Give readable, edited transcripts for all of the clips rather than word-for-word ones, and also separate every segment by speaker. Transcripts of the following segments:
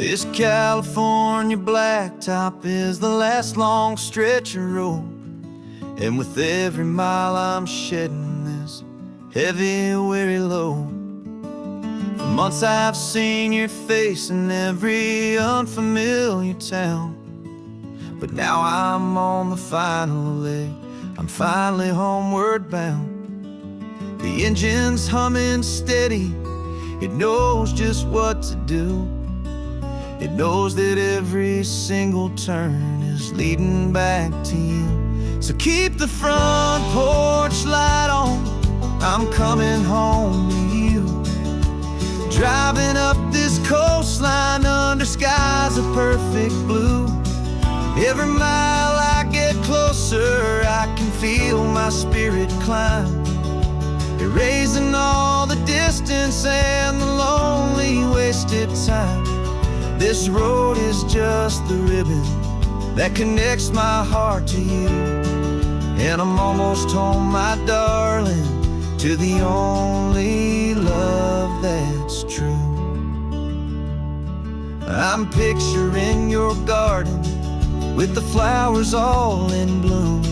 Speaker 1: This California blacktop is the last long stretch of road, and with every mile I'm shedding this heavy, weary load. For months I've seen your face in every unfamiliar town, but now I'm on the final leg, I'm finally homeward bound. The engine's humming steady, it knows just what to do. It knows that every single turn is leading back to you. So keep the front porch light on, I'm coming home to you. Driving up this coastline under skies of perfect blue. Every mile I get closer, I can feel my spirit climb, erasing all the distance and the lonely wasted time. This road is just the ribbon that connects my heart to you, and I'm almost home, my darling, to the only love that's true. I'm picturing your garden with the flowers all in bloom.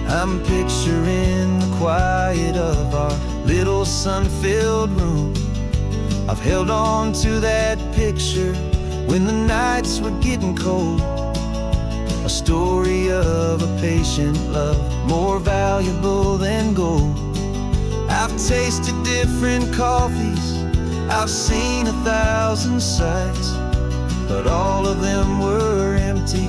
Speaker 1: I'm picturing the quiet of our little sun-filled room. I've held on to that picture when the nights were getting cold, a story of a patient love more valuable than gold. I've tasted different coffees, I've seen 1,000 sights, but all of them were empty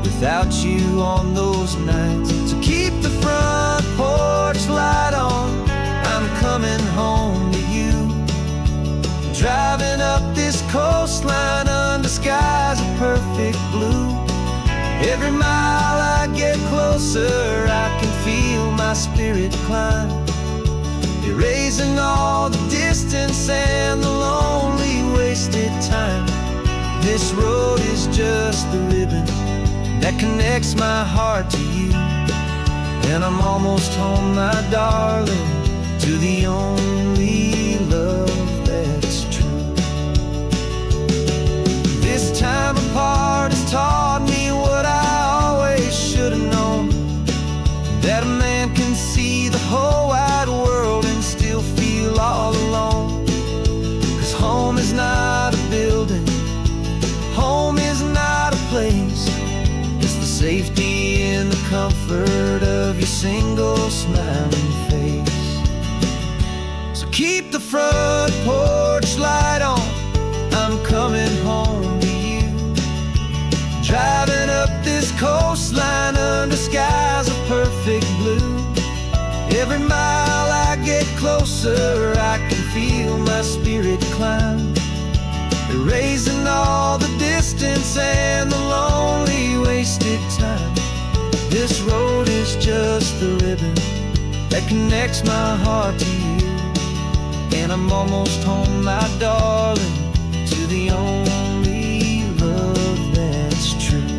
Speaker 1: without you on those nights. So keep the front porch light on, I'm coming home to you. Driving up this coastline under skies of perfect blue. Every mile I get closer, I can feel my spirit climb, erasing all the distance and the lonely wasted time. This road is just the ribbon that connects my heart to you, and I'm almost home, my darling, to the only love that's true. This time apart has taught me what I always should have known, that a man can see the whole wide world and still feel all alone. 'Cause home is not a building, home is not a place, it's the safety and the comfort of your single smiling face. So keep the front porch light on, I'm coming home to you. Driving up this coastline under skies of perfect blue. Every mile I get closer, I can feel my spirit climb, erasing all the distance and the lonely wasted time. This road is just the ribbon that connects my heart to you, and I'm almost home, my darling, to the only love that's true.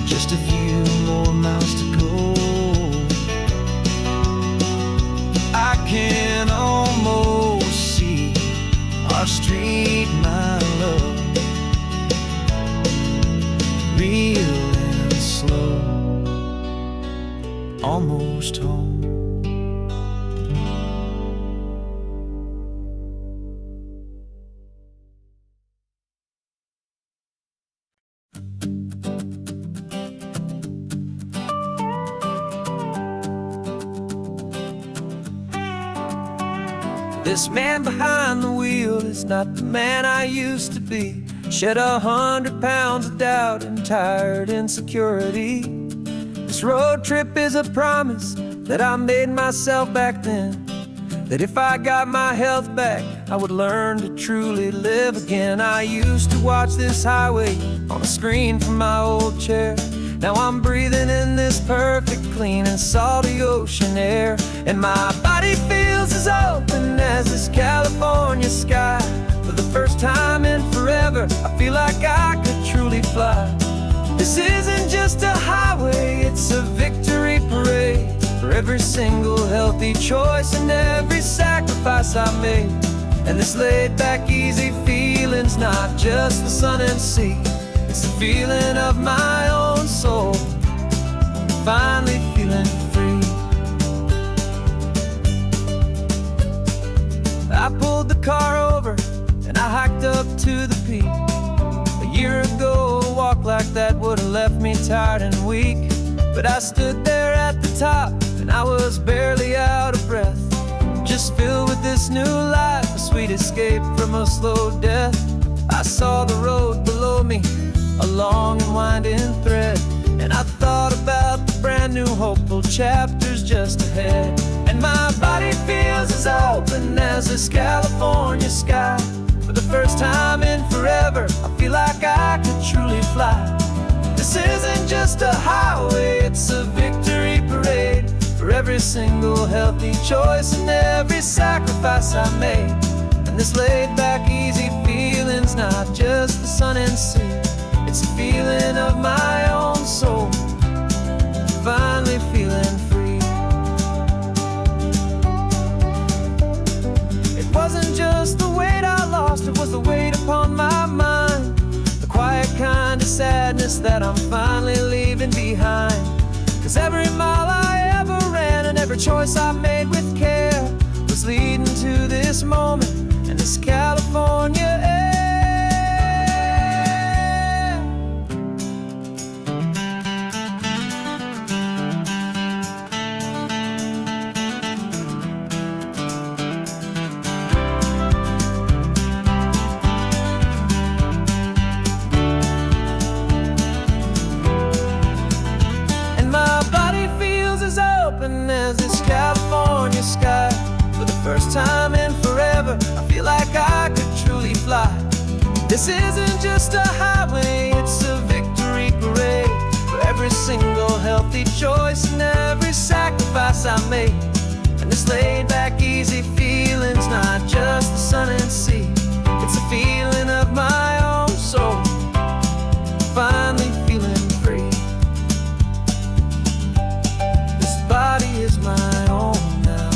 Speaker 1: Just a few more miles to go, I can almost see our street, my love, real and slow, almost home. This man behind the wheel is not the man I used to be. Shed 100 pounds of doubt and tired insecurity. This road trip is a promise that I made myself back then, that if I got my health back, I would learn to truly live again. I used to watch this highway on a screen from my old chair. Now I'm breathing in this perfect, clean and salty ocean air, and my body feels as open as this California sky. For the first time in forever, I feel like I could truly fly. This isn't just a highway, it's a victory parade for every single healthy choice and every sacrifice I made. And this laid back easy feeling's not just the sun and sea, it's the feeling of my own soul, finally feeling free. I pulled the car over and I hiked up to the peak. A year ago a walk like that would have left me tired and weak, but I stood there at the top and I was barely out of breath, just filled with this new life, a sweet escape from a slow death. I saw the road below me, a long and winding thread, and I thought about the brand new hopeful chapters just ahead. And my body feels as open as this California sky. For the first time in forever, I feel like I could truly fly. This isn't just a highway, it's a victory parade for every single healthy choice and every sacrifice I made. And this laid back easy feeling's not just the sun and sea, it's a feeling of my own soul, finally feeling free. It wasn't just the weight I lost, it was the weight upon my mind, the quiet kind of sadness that I'm finally leaving behind. 'Cause every mile I ever ran and every choice I made with care was leading to this moment and this California air. As this California sky, for the first time in forever, I feel like I could truly fly. This isn't just a highway, it's a victory parade for every single healthy choice and every sacrifice I made. And this laid back easy feeling's not just the sun and sea, it's a feeling of my own soul, finally feeling free. Body is my own now.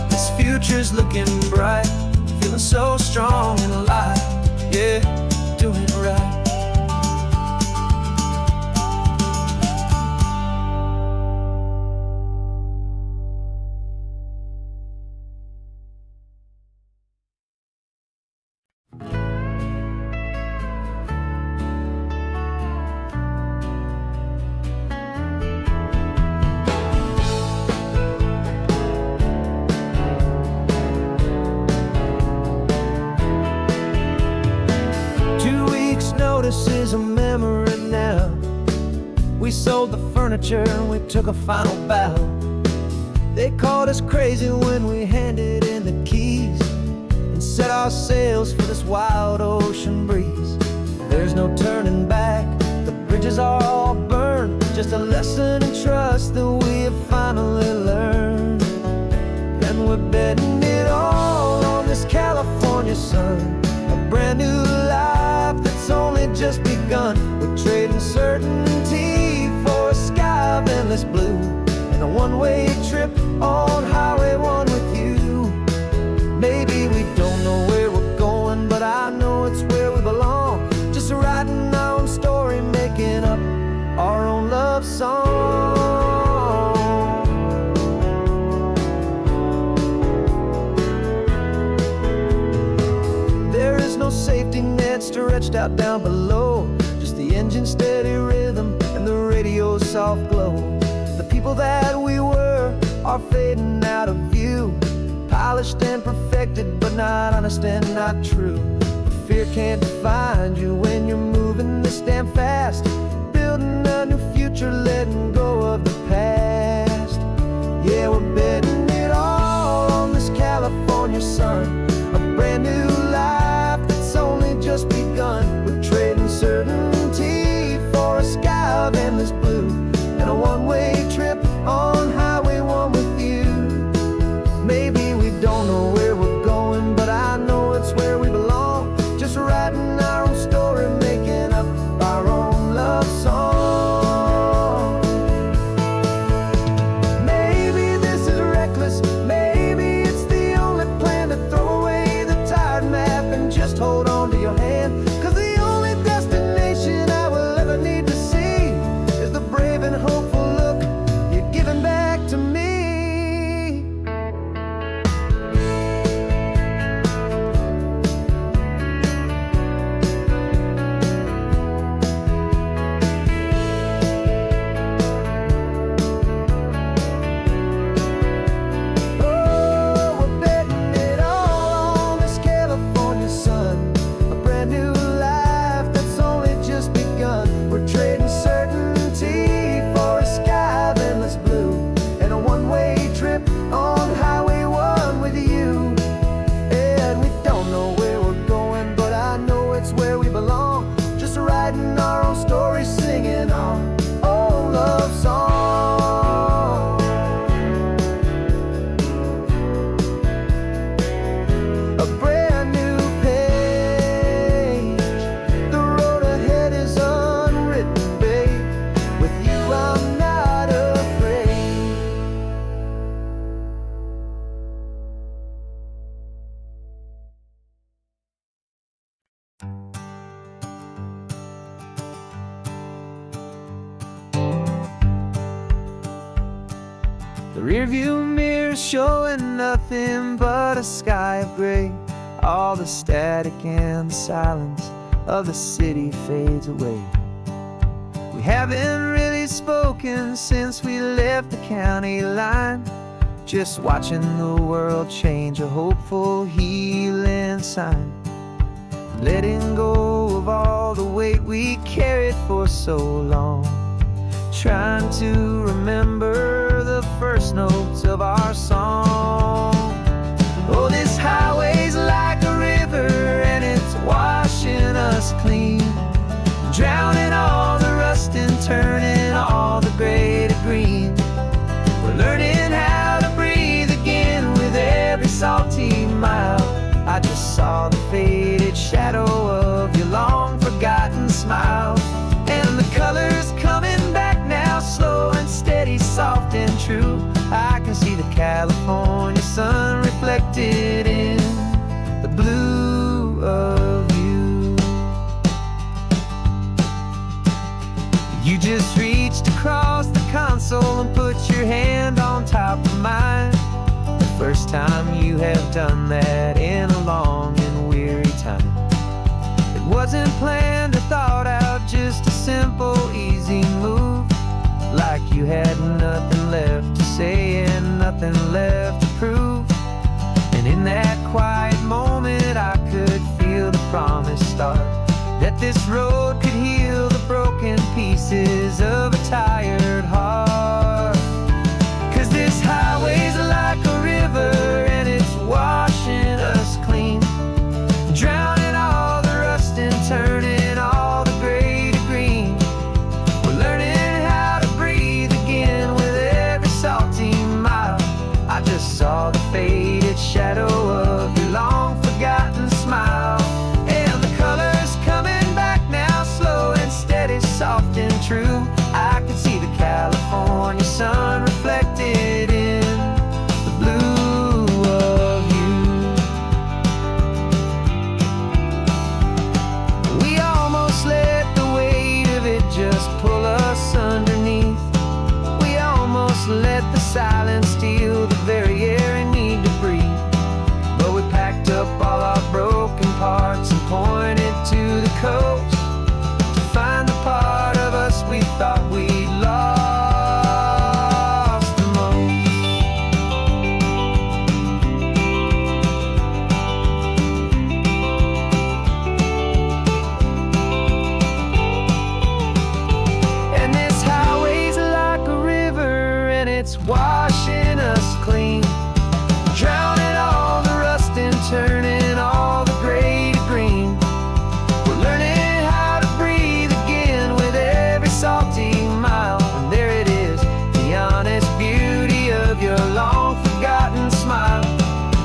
Speaker 1: This future's looking bright, feeling so strong and alive. Yeah, doing it right. This is a memory now. We sold the furniture and we took a final bow. They called us crazy when we handed in the keys and set our sails for this wild ocean breeze. There's no turning back, the bridges are all burned, just a lesson in trust that we have finally learned. And we're betting it all on this California sun, a brand new life that's only just begun. We're trading certainty for a sky of endless blue and a one-way trip on Highway 1 with you. Maybe we don't know where we're going, but I know it's where we belong, just writing our own story, making up our own love song. There is no safety net stretched out down below, just the engine's steady rhythm and the radio's soft glow. The people that we were are fading out of view, polished and perfected, but not honest and not true. Fear can't define you when you're moving this damn fast, building a new future, letting go of the past. Yeah, we're betting it all on this California sun, a brand new life that's only just begun. We're trading certainty for a sky of endless blue and a one-way trip on Highway 1 with you. Maybe we don't know where we're going, but I know it's where we belong, just writing our own story, making up our own love song. The rearview mirror showing nothing but a sky of gray. All the static and the silence of the city fades away. We haven't really spoken since we left the county line, just watching the world change, a hopeful healing sign. Letting go of all the weight we carried for so long, trying to remember the first notes of our song. Oh, this highway's like a river and it's washing us clean, drowning all the rust and turning all the gray to green. We're learning how to breathe again with every salty mile. I just saw the faded shadow of your long forgotten smile, and the colors coming back now, slow and steady, soft and true. I can see the California sun reflected in the blue of you. You just reached across the console and put your hand on top of mine. The first time you have done that in a long and weary time. It wasn't planned or thought out, just a simple, easy move. Like you had nothing left to say and nothing left to prove. And in that quiet moment I could feel the promise start, that this road could heal the broken pieces of a tired heart. 'Cause this highway's like a river and it's washing us clean, drowning all the rust and turning all the gray to green. We're learning how to breathe again with every salty mile. I just saw the faded shadow of your long forgotten smile, and the colors coming back now, slow and steady, soft and true. I can see the California sun reflected in the blue of you. We almost let the weight of it just pull us underneath. We almost let the silence steal the very air I need to breathe. But we packed up all our broken parts and pointed to the coast to find the part of us we thought we'd lost the most. And this highway's like a river and it's washing us clean, drowning all the rust and turning all the gray to green. We're learning how to breathe again with every salty mile. And there it is, the honest beauty of your long forgotten smile.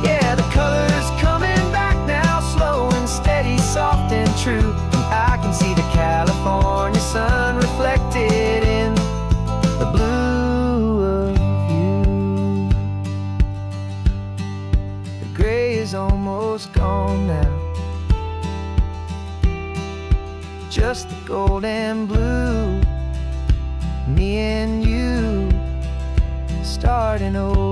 Speaker 1: Yeah, the colors coming back now, slow and steady, soft and true. And I can see the California sun reflected in the blue of you. The gray is almost gone now, just the gold and blue. Me and you starting over.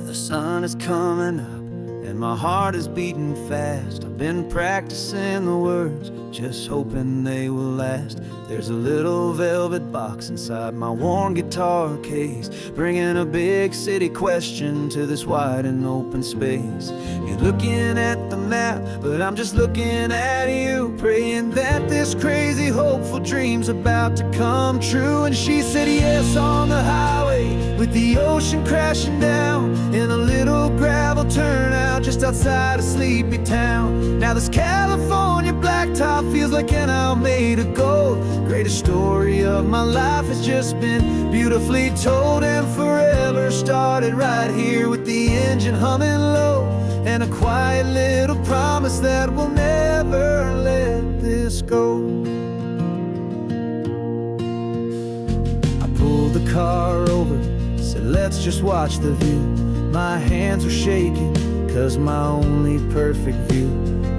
Speaker 1: The sun is coming up and my heart is beating fast. I've been practicing the words, just hoping they will last. There's a little velvet box inside my worn guitar case, bringing a big city question to this wide and open space. You're looking at the map, but I'm just looking at you, praying that this crazy hopeful dream's about to come true. And she said yes on the highway with the ocean crashing down in a little gravel turnout just outside a sleepy town. Now this California blacktop feels like an hour made of gold. Greatest story of my life has just been beautifully told, and forever started right here with the engine humming low, and a quiet little promise that we'll never let this go. I pulled car over, said let's just watch the view. My hands were shaking, cause my only perfect view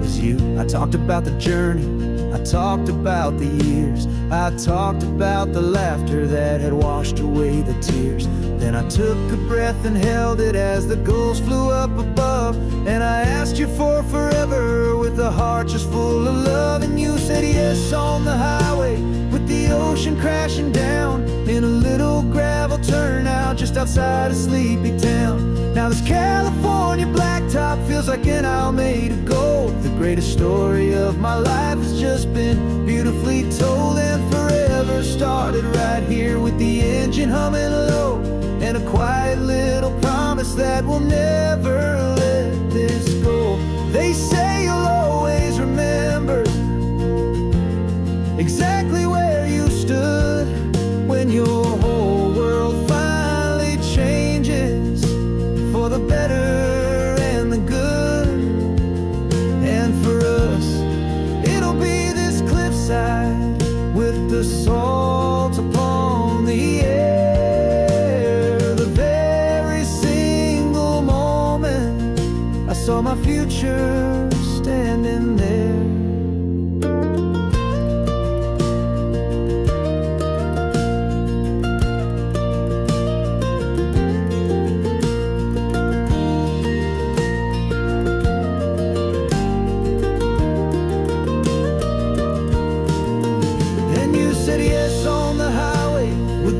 Speaker 1: was you. I talked about the journey, I talked about the years, I talked about the laughter that had washed away the tears. Then I took a breath and held it as the gulls flew up above, and I asked you for forever with a heart just full of love. And you said yes on the highway with the ocean crashing down in a little gravel turnout just outside of sleepy town. Now this California blacktop feels like an isle made of gold. The greatest story of my life has just been beautifully told, and forever started right here with the engine humming low, and a quiet little promise that we'll never let this go. They say you'll always remember exactly where you stood when your whole world finally changes for the better and the good. And for us, it'll be this cliffside with the salt upon the air. The very single moment I saw my future standing there.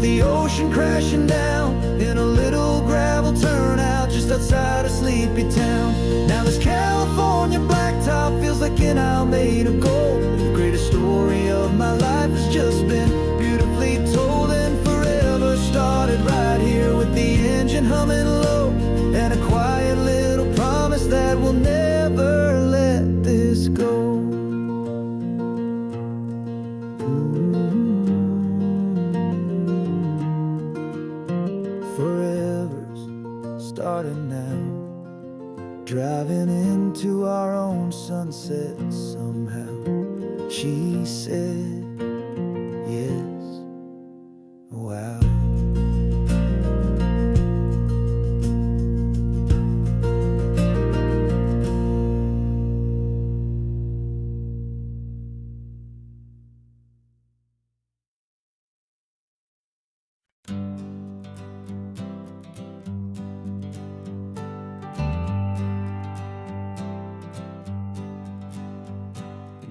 Speaker 1: The ocean crashing down in a little gravel turnout just outside of sleepy town. Now this California blacktop feels like an isle made of gold. The greatest story of my life has just been beautifully told, and forever started right here with the engine humming low, and a quiet little promise that we'll never let this go. Forever's starting now, driving into our own sunset somehow. She said yes, wow.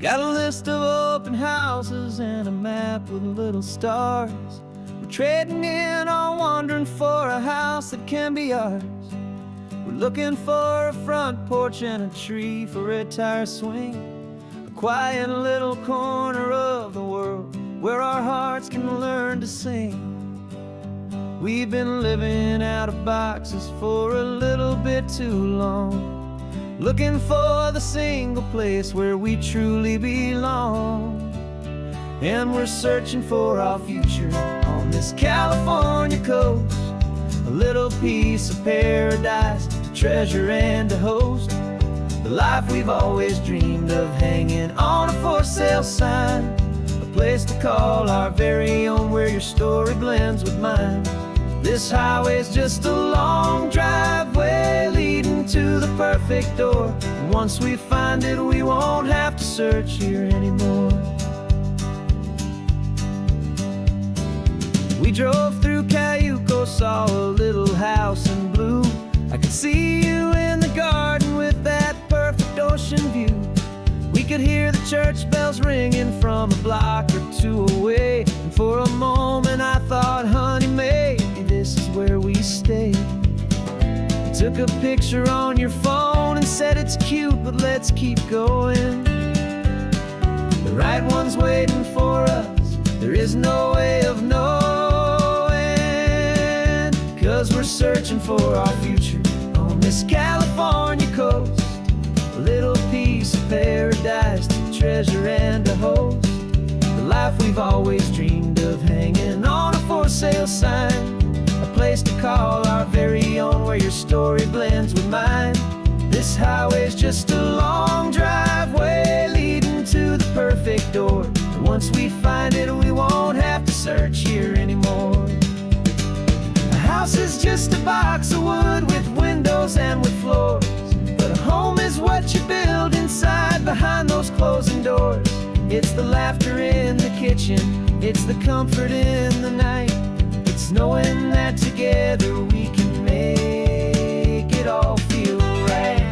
Speaker 1: Got a list of open houses and a map with little stars. We're trading in or wandering for a house that can be ours. We're looking for a front porch and a tree for a tire swing, a quiet little corner of the world where our hearts can learn to sing. We've been living out of boxes for a little bit too long, looking for the single place where we truly belong. And we're searching for our future on this California coast, a little piece of paradise to treasure and to host, the life we've always dreamed of hanging on a for sale sign, a place to call our very own where your story blends with mine. This highway's just a long driveway leading to the perfect door, and once we find it we won't have to search here anymore. We drove through Cayuco, saw a little house in blue. I could see you in the garden with that perfect ocean view. We could hear the church bells ringing from a block or two away, and for a moment I thought, honey, maybe this is where we stay. You took a picture on your phone and said it's cute, but let's keep going. The right one's waiting for us, there is no way of knowing, 'cause we're searching for our future on this California coast, a little piece of paradise to treasure and to host, the life we've always dreamed of hanging on a for sale sign, a place to call our very own where your story blends with mine. This highway's just a long driveway leading to the perfect door, and once we find it we won't have to search here anymore. house is just a box of wood with windows and with floors. But a home is what you build inside behind those closing doors. It's the laughter in the kitchen, it's the comfort in the night. It's knowing that together we can make it all feel right.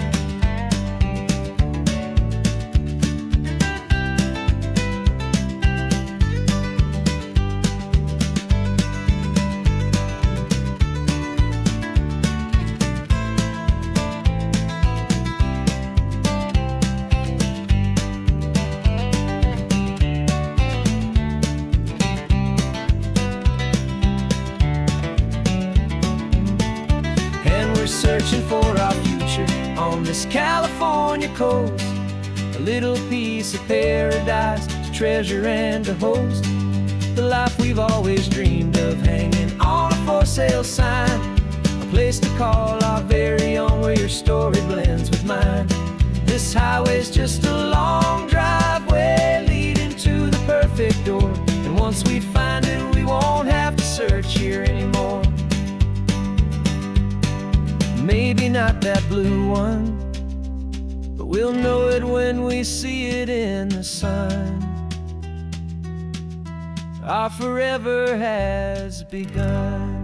Speaker 1: Searching for our future on this California coast, a little piece of paradise to treasure and to host. The life we've always dreamed of, hanging on a for sale sign, a place to call our very own, where your story blends with mine. This highway's just a long driveway leading to the perfect door, and once we find it, we won't have to search here anymore. Maybe not that blue one, but we'll know it when we see it in the sun. Our forever has begun.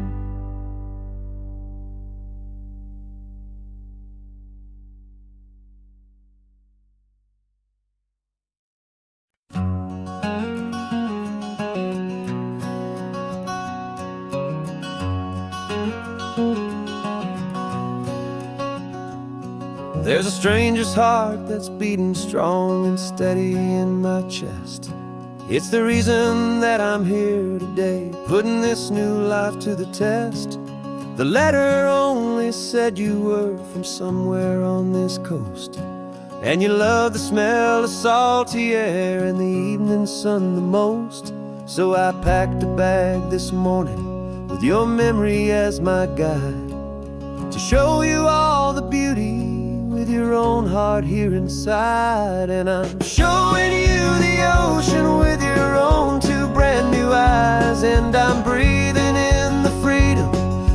Speaker 1: There's a stranger's heart that's beating strong and steady in my chest. It's the reason that I'm here today, putting this new life to the test. The letter only said you were from somewhere on this coast, and you love the smell of salty air and the evening sun the most. So I packed a bag this morning with your memory as my guide, to show you all the beauty with your own heart here inside. And I'm showing you the ocean with your own two brand new eyes, and I'm breathing in the freedom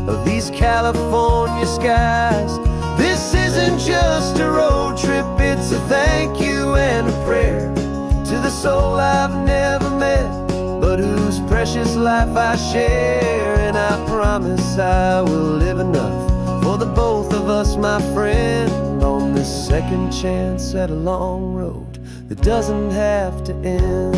Speaker 1: of these California skies. This isn't just a road trip, it's a thank you and a prayer to the soul I've never met, but whose precious life I share. And I promise I will live enough for the both of us, my friend, on this second chance at a long road that doesn't have to end.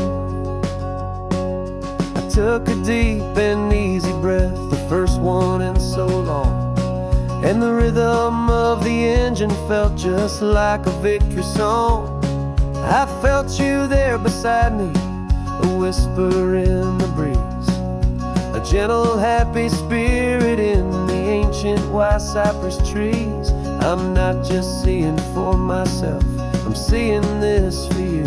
Speaker 1: I took a deep and easy breath, the first one in so long, and the rhythm of the engine felt just like a victory song. I felt you there beside me, a whisper in the breeze, a gentle happy spirit in the ancient white cypress trees. I'm not just seeing for myself, I'm seeing this for you,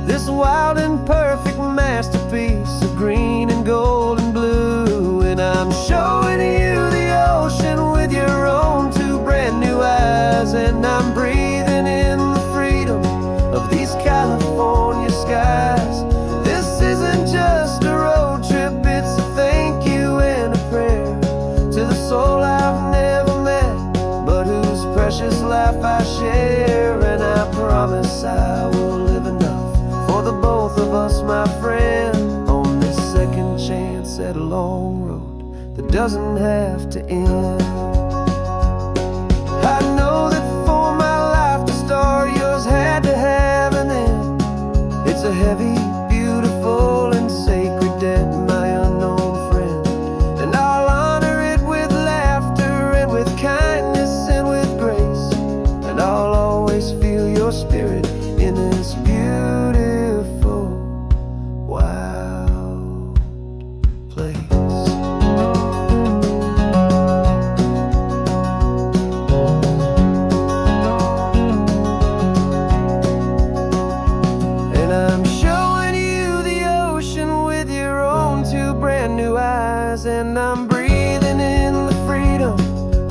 Speaker 1: this wild and perfect masterpiece of green and gold and blue. And I'm showing you the ocean with your own two brand new eyes, and I'm breathing in the freedom of these California skies. This isn't just a road trip, it's a thank you and a prayer to the soul I've never met, but whose precious life I share. And I promise I will live enough for the both of us, my friend, on this second chance at a long road that doesn't have to end. I know that for my life to start, yours had to have an end. It's a heavy, beautiful, and sacred debt, my unknown friend, and I'll honor it with laughter and with kindness and with grace, and I'll always feel your spirit in this beautiful, wild place. And I'm showing you the ocean with your own two brand new eyes, and I'm breathing in the freedom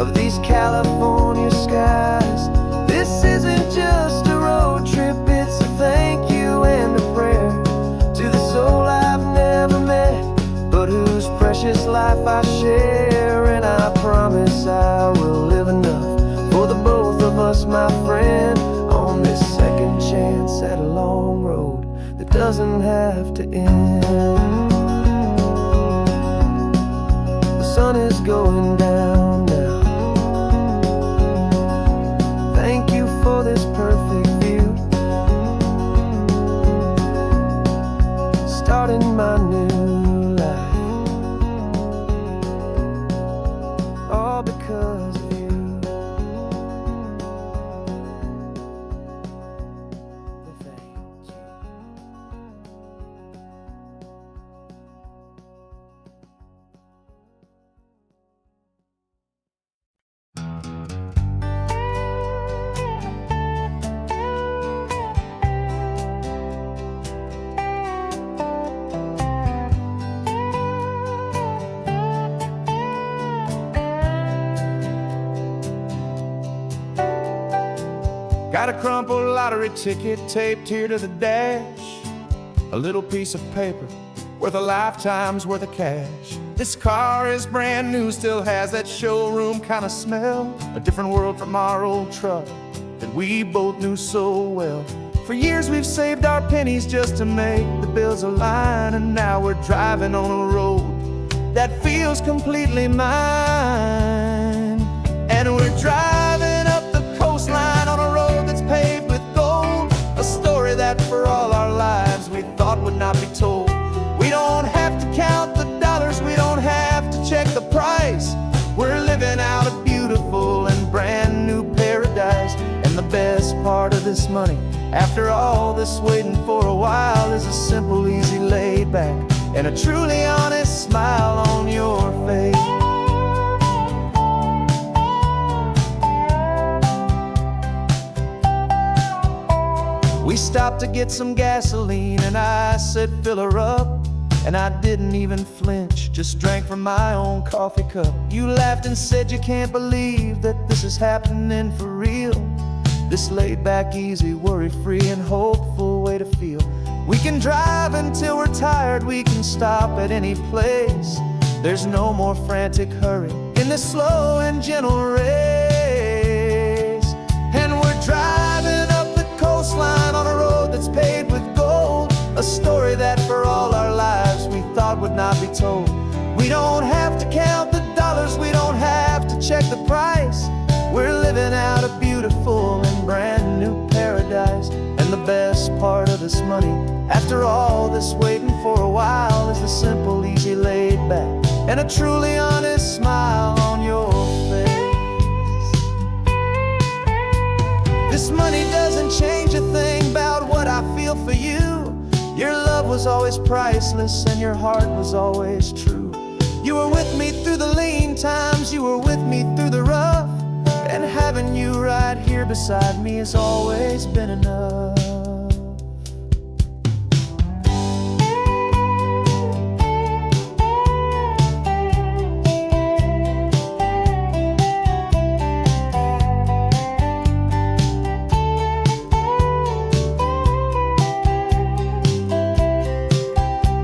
Speaker 1: of these California skies. This isn't just a road trip, it's a thank you and a prayer to the soul I've never met, but whose precious life I share. And
Speaker 2: us, my friend, on this second chance at a long road that doesn't have to end. The sun is going down now. Thank you for this perfect view, starting my new life, all because of you. Thank you.
Speaker 1: Got a crumpled lottery ticket taped here to the dash, a little piece of paper worth a lifetime's worth of cash. This car is brand new, still has that showroom kind of smell, a different world from our old truck that we both knew so well. For years we've saved our pennies just to make the bills align, and now we're driving on a road that feels completely mine. And we're driving up the coastline on a road that's paved with gold, a story that for all our lives we thought would not be told. We don't have to count the dollars, we don't have to check the price. We're living out a beautiful and brand new paradise. And the best part of this money, after all this waiting for a while, is a simple, easy, laid back, and a truly honest smile on your face. We stopped to get some gasoline, and I said, fill her up. And I didn't even flinch, just drank from my own coffee cup. You laughed and said you can't believe that this is happening for real. This laid back, easy, worry-free and hopeful way to feel. We can drive until we're tired, we can stop at any place. There's no more frantic hurry in this slow and gentle race. And we're driving up the coastline on a road that's paved with gold, a story that for all our lives we thought would not be told. We don't have to count the dollars, we don't have to check the price. We're living out a beautiful and brand new paradise. And the best part of this money, after all this waiting for a while, is the simple, easy, laid back, and a truly honest smile on your face. This money doesn't change a thing about what I feel for you. Your love was always priceless and your heart was always true. You were with me through the lean times, you were with me through the rough, and having you right here beside me has always been enough.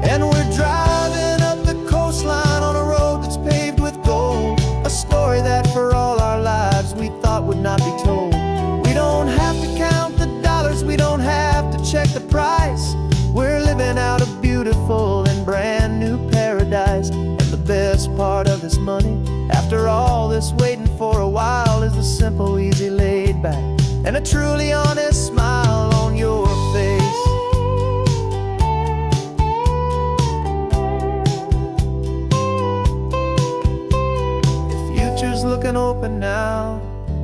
Speaker 1: And we're driving up the coastline on a road that's paved with gold, a story that for all our lives we thought would not be told. We don't have to count the dollars, we don't have to check the price. We're living out a beautiful and brand new paradise. And the best part of this money, after all this waiting for a while, is the simple, easy, laid back, and a truly honest smile on your face. Looking open now,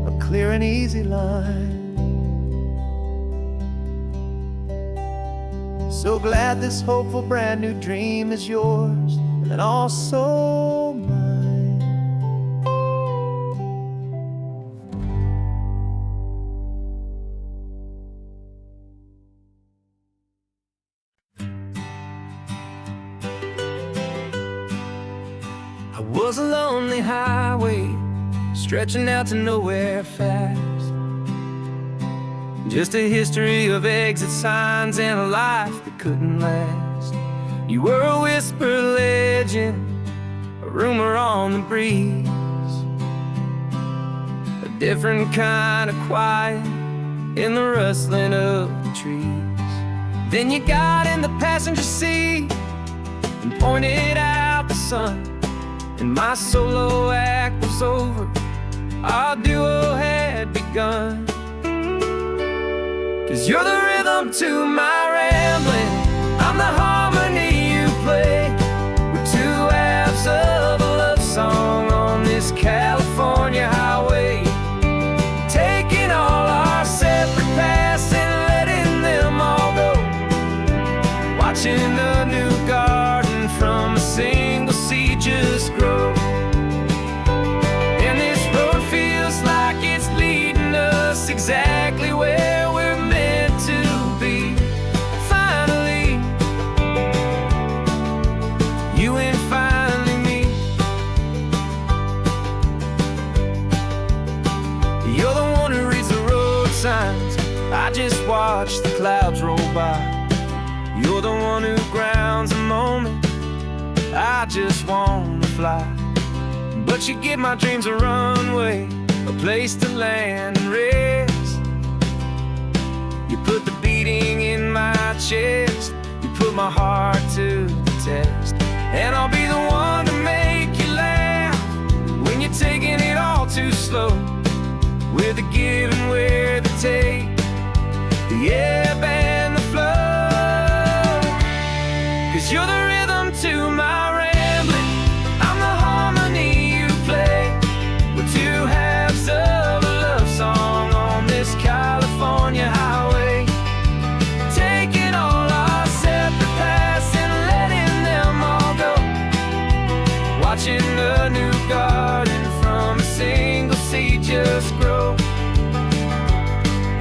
Speaker 1: a clear and easy line. So glad this hopeful brand new dream is yours, and also mine. I was a lonely highway stretching out to nowhere fast, just a history of exit signs and a life that couldn't last. You were a whisper legend, a rumor on the breeze, a
Speaker 2: different kind of quiet in the rustling of the trees. Then you got in the passenger seat and pointed out the sun, and my solo act was over, our duo had begun. 'Cause you're the rhythm to my rambling, I'm the harmony you play. We're two halves of a love song on this California highway, taking all our separate paths and letting them all go, watching a new garden from a single seed just grow. And this road feels like it's leading us exactly where we're meant to be. Finally, you and finally me. You're the one who reads the road signs, I just watch the clouds roll by. You're the one who grounds the moment, I just wanna fly. But you give my dreams a runway, a place to land and rest. You put the beating in my chest, you put my heart to the test. And I'll be the one to make you laugh when you're taking it all too slow. With the give and with the take, the ebb and the flow. 'Cause you're the rhythm to my rambling, I'm the harmony you play. We're two halves of a love song on this California highway, taking all our separate paths and letting them all go, watching a new garden from a single seed just grow.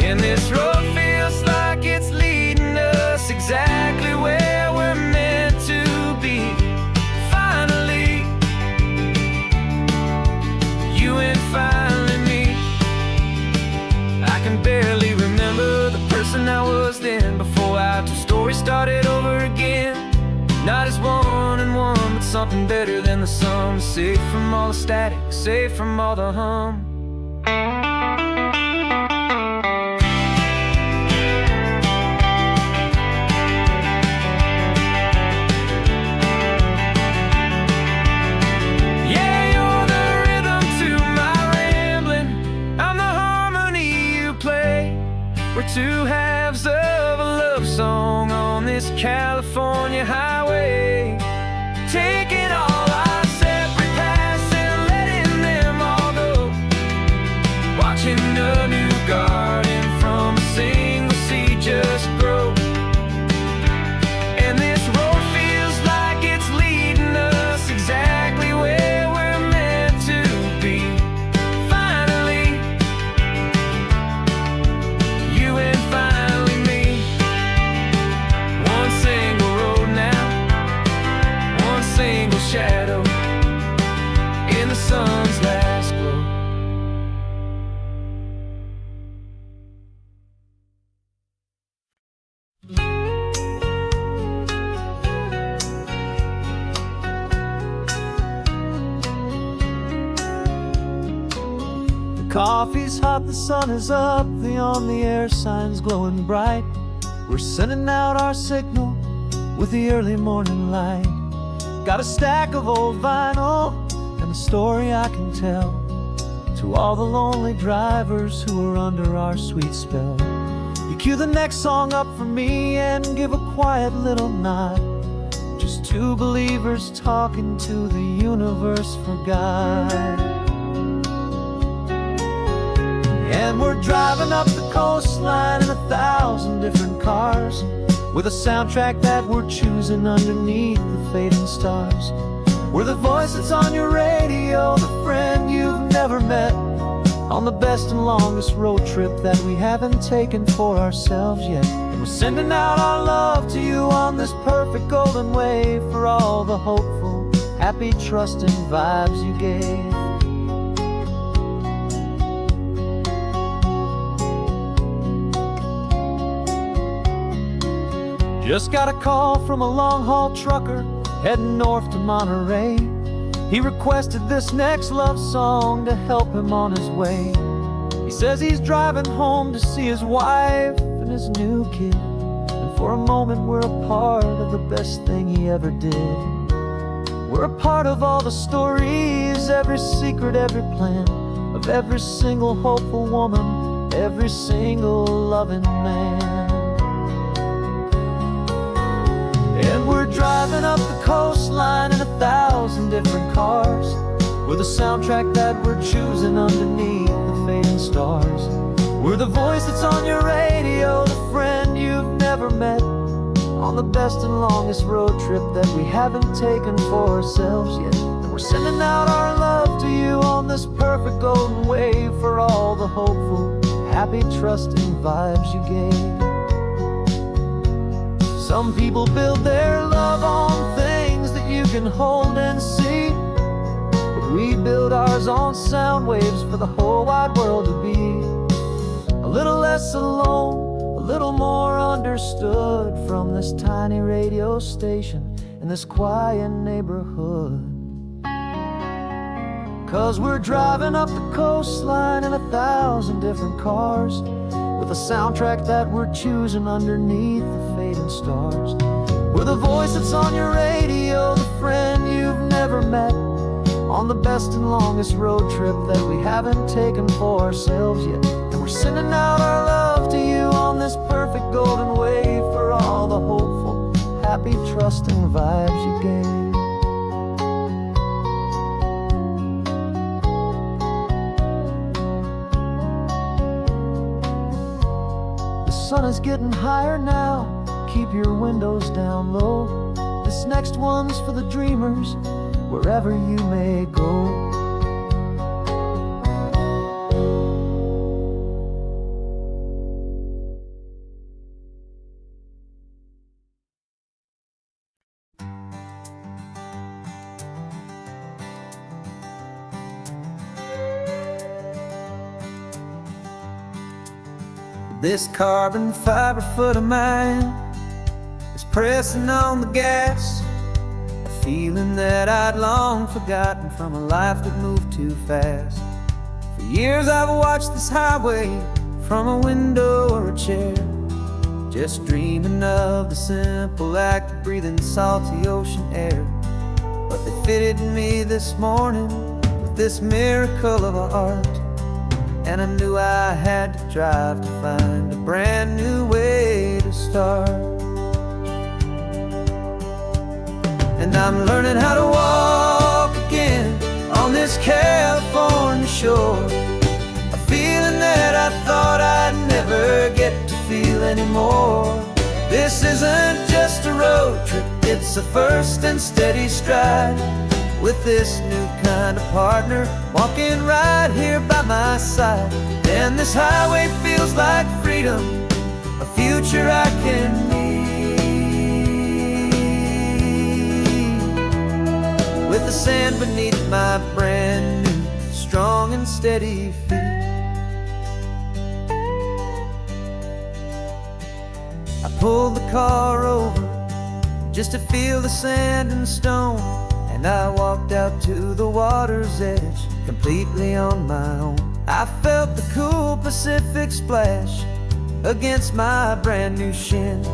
Speaker 2: And this road feels like it's leading us exactly where we're meant to be. Finally, you and finally me. I can barely remember the person I was then, before our two stories started over again. Not as one and one, but something better than the sum. Safe from all the static, safe from all the hum. We're two halves of a love song on this California highway, taking all our separate paths and letting them all go, watching a new garden from a single seed just grow. And this road feels like it's leading us exactly where we're meant to be. Finally, you and finally me. One single road now, one single shadow in the sun's last glow.
Speaker 1: The coffee's hot, the sun is up, the on-the-air sign's glowing bright. We're sending out our signal with the early morning light. Got a stack of old vinyl and a story I can tell to all the lonely drivers who are under our sweet spell. You cue the next song up for me and give a quiet little nod. Just two believers talking to the universe for God. And we're driving up the coastline in 1,000 different cars, with a soundtrack that we're choosing underneath the fading stars. We're the voice that's on your radio, the friend you've never met, on the best and longest road trip that we haven't taken for ourselves yet. And we're sending out our love to you on this perfect golden wave, for all the hopeful, happy, trusting vibes you gave. Just got a call from a long-haul trucker heading north to Monterey. He requested this next love song to help him on his way. He says he's driving home to see his wife and his new kid, and for a moment we're a part of the best thing he ever did. We're a part of all the stories, every secret, every plan, of every single hopeful woman, every single loving man. And we're driving up the coastline in 1,000 different cars, with a soundtrack that we're choosing underneath the fading stars. We're the voice that's on your radio, the friend you've never met, on the best and longest road trip that we haven't taken for ourselves yet. And we're sending out our love to you on this perfect golden wave, for all the hopeful, happy, trusting vibes you gave. Some people build their love on things that you can hold and see, but we build ours on sound waves for the whole wide world to be a little less alone, a little more understood, from this tiny radio station in this quiet neighborhood. 'Cause we're driving up the coastline in 1,000 different cars, with a soundtrack that we're choosing underneath the fading stars. We're the voice that's on your radio, the friend you've never met, on the best and longest road trip that we haven't taken for ourselves yet. And we're sending out our love to you on this perfect golden wave, for all the hopeful, happy, trusting vibes you gave. The sun is getting higher now, keep your windows down low. This next one's for the dreamers, wherever you may go. This carbon fiber foot of mine is pressing on the gas, a feeling that I'd long forgotten from a life that moved too fast. For years I've watched this highway from a window or a chair, just dreaming of the simple act of breathing salty ocean air. But they fitted me this morning with this miracle of art, and I knew I had to drive to find a brand new way to start. And I'm learning how to walk again on this California shore, a feeling that I thought I'd never get to feel anymore. This isn't just a road trip, it's a first and steady stride, with this new kind of partner walking right here by my side. And this highway feels like freedom, a future I can need, with the sand beneath my brand new, strong and steady feet. I pulled the car over just to feel the sand and stone, and I walked out to the water's edge, completely on my own. I felt the cool Pacific splash against my brand new shin,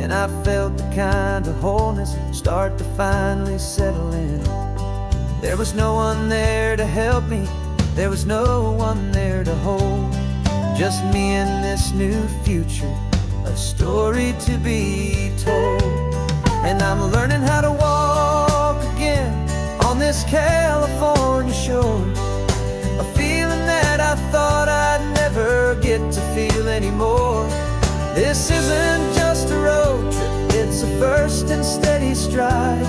Speaker 1: and I felt the kind of wholeness start to finally settle in. There was no one there to help me, there was no one there to hold, just me and this new future, a story to be told. And I'm learning how to walk again on this California shore, a feeling that I thought I'd never get to feel anymore. This isn't just a road trip, it's a first and steady stride,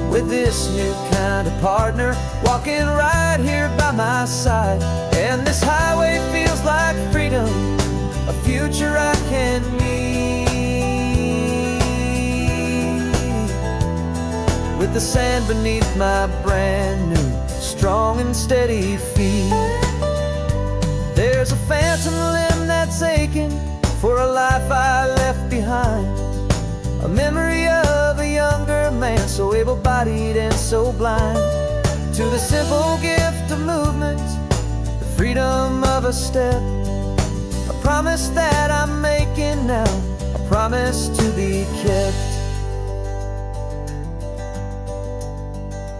Speaker 1: with this new kind of partner walking right here by my side. And this highway feels like freedom, a future I can need, with the sand beneath my brand new, strong and steady feet. There's a phantom limb that's aching for a life I left behind, a memory of a younger man, so able-bodied and so blind, to the simple gift of movement, the freedom of a step,
Speaker 2: promise that I'm making now, a promise to be kept.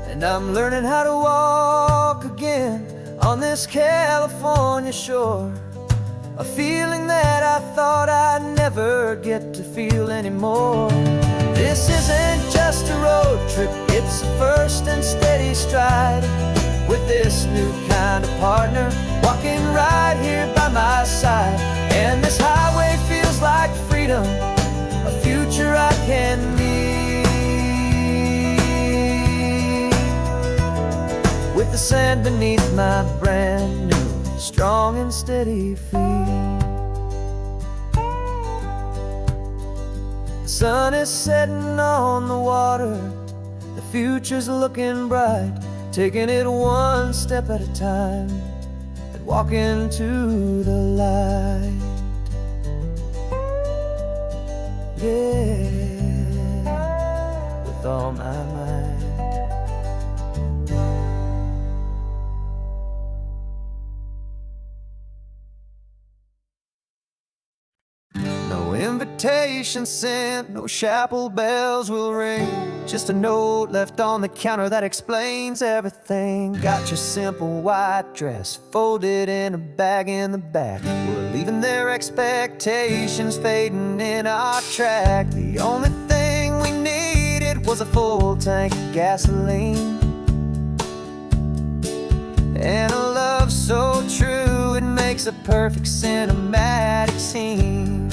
Speaker 2: And I'm learning how to walk again on this California shore, a feeling that I thought I'd never get to feel anymore. This isn't just a road trip, it's a first and steady stride, with this new kind of partner walking right here by my side. And this highway feels like freedom, a future I can meet, with the sand beneath my brand new, strong and steady feet. The sun is setting on the water, the future's looking bright, taking it one step at a time and walking to the light. Yeah, with all my might. No invitation sent, no chapel bells will ring, just a note left on the counter that explains everything. Got your simple white dress folded in a bag in the back. We're leaving their expectations fading in our track. The only thing we needed was a full tank of gasoline, and a love so true it makes a perfect cinematic scene.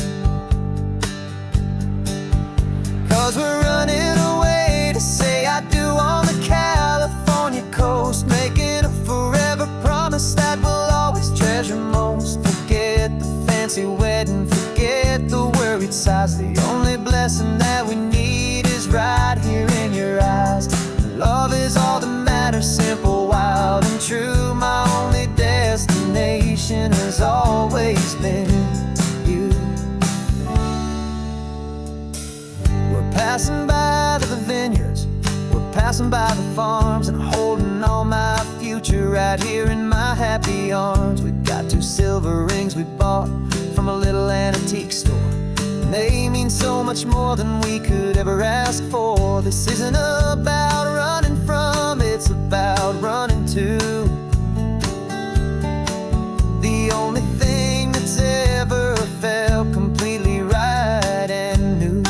Speaker 2: 'Cause we're running away to say I do on the California coast, making a forever promise that we'll always treasure most. Forget the fancy wedding, forget the worried sighs. The only blessing that we need is right here in your eyes. Love is all that matters, simple, wild and true. My only destination has always been you. We're passing by the vineyards, we're passing by the farms, and holding on my future right here in my happy arms. We've got 2 silver rings we bought from a little antique store, and they mean so much more than we could ever ask for. This isn't about running from, it's about running to the only thing that's ever felt completely right and new.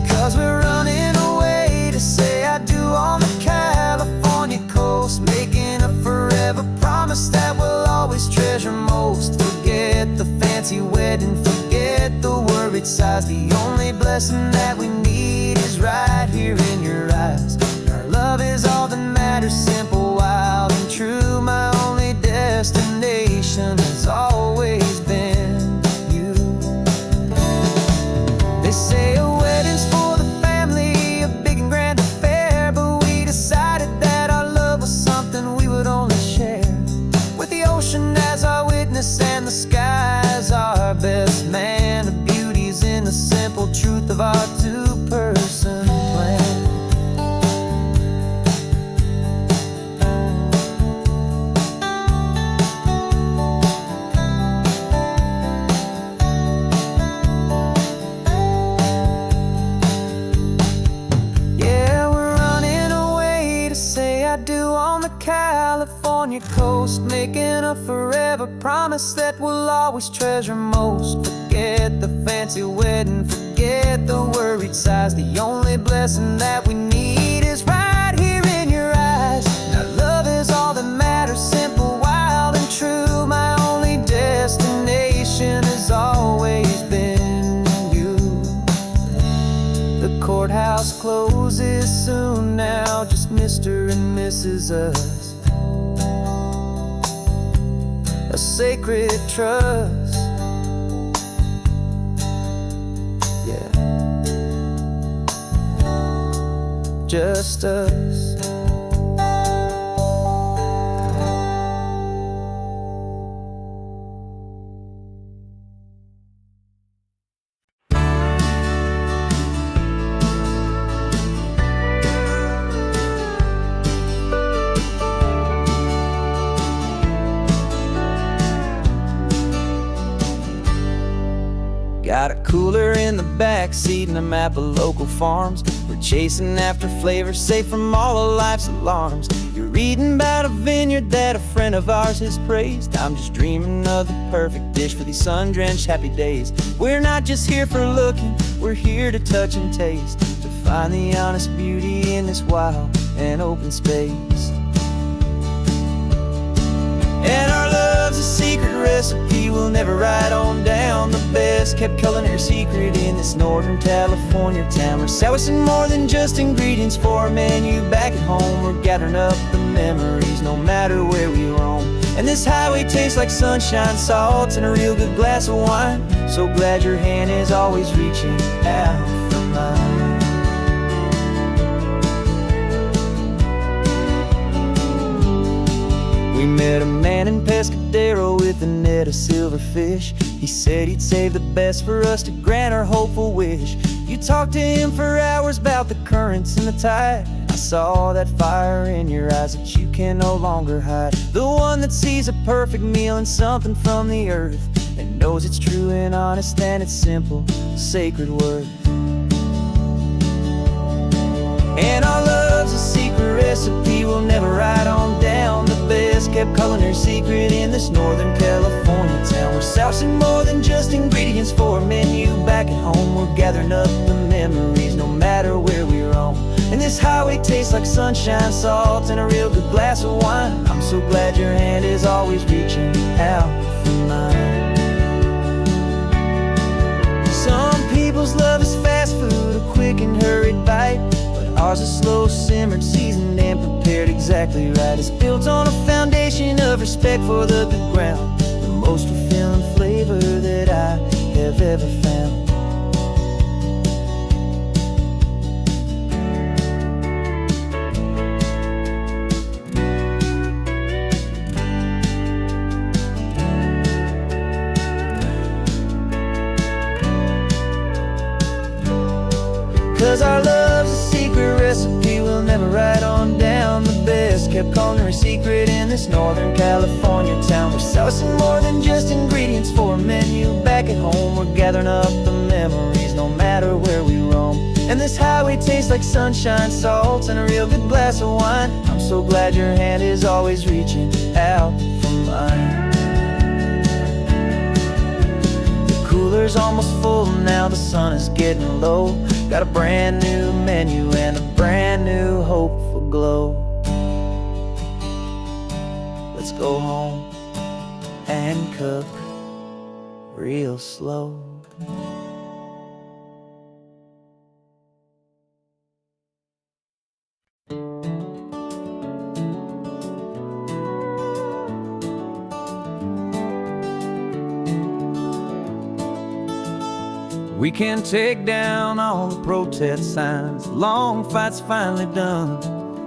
Speaker 2: 'Cause we're running away to say I do on the California coast, making a forever promise that we'll always treasure most. Forget the fancy wedding, forget the worried sighs. The only blessing that we need is right here in your eyes. Our love is all that matters, simple, wild and true. My only destination has always been you. They say a wedding's for the family, a big and grand affair, but we decided that our love was something we would only share, with the ocean as our witness and the sky as our best man. The beauty's in the simple truth of our 2-person plan. Yeah, we're running away to say I do on the California coast, making a forever promise that we'll always treasure most. Forget the fancy wedding, forget the worried sighs. The only blessing that we need is right here in your eyes. Now love is all that matters, simple, wild and true. My only destination has always been you. The courthouse closes soon now, just Mr. and Mrs. Us, a sacred trust. Yeah, just us. Got a cooler in the back seat and a map of local farms. We're chasing after flavors safe from all of life's alarms. You're reading about a vineyard that a friend of ours has praised. I'm just dreaming of the perfect dish for these sun-drenched happy days. We're not just here for looking, we're here to touch and taste, to find the honest beauty in this wild and open space. And our love's a secret recipe we'll never write on down. The best kept culinary secret in this Northern California town. We're selling more than just ingredients for a menu back at home. We're gathering up the memories no matter where we roam. And this highway tastes like sunshine, salt, and a real good glass of wine. So glad your hand is always reaching out for mine. We met a man in Pescadero with a net of silverfish. He said he'd save the best for us to grant our hopeful wish. You talked to him for hours about the currents and the tide. I saw that fire in your eyes that you can no longer hide. The one that sees a perfect meal in something from the earth, and knows it's true and honest and it's simple, sacred worth. And our love's a secret recipe we'll never write on down. The best kept culinary secret in this Northern California town. We're sourcing more than just ingredients for a menu back at home. We're gathering up the memories no matter where we roam. And this highway tastes like sunshine, salt, and a real good glass of wine. I'm so glad your hand is always reaching out for mine. Some people's love is fast food, a quick and hurried bite. Ours is slow simmered, seasoned, and prepared exactly right. It's built on a foundation of respect for the good ground, the most fulfilling flavor that I have ever found. 'Cause our love's a secret recipe we'll never write on down. The best kept culinary secret in this Northern California town. We're sourcing more than just ingredients for a menu back at home. We're gathering up the memories no matter where we roam. And this highway tastes like sunshine, salt, and a real good glass of wine. I'm so glad your hand is always reaching out for mine. The cooler's almost full now, the sun is getting low. Got a brand new menu and a brand new hopeful glow. Let's go home and cook real slow. We can take down all the protest signs. Long fight's finally done.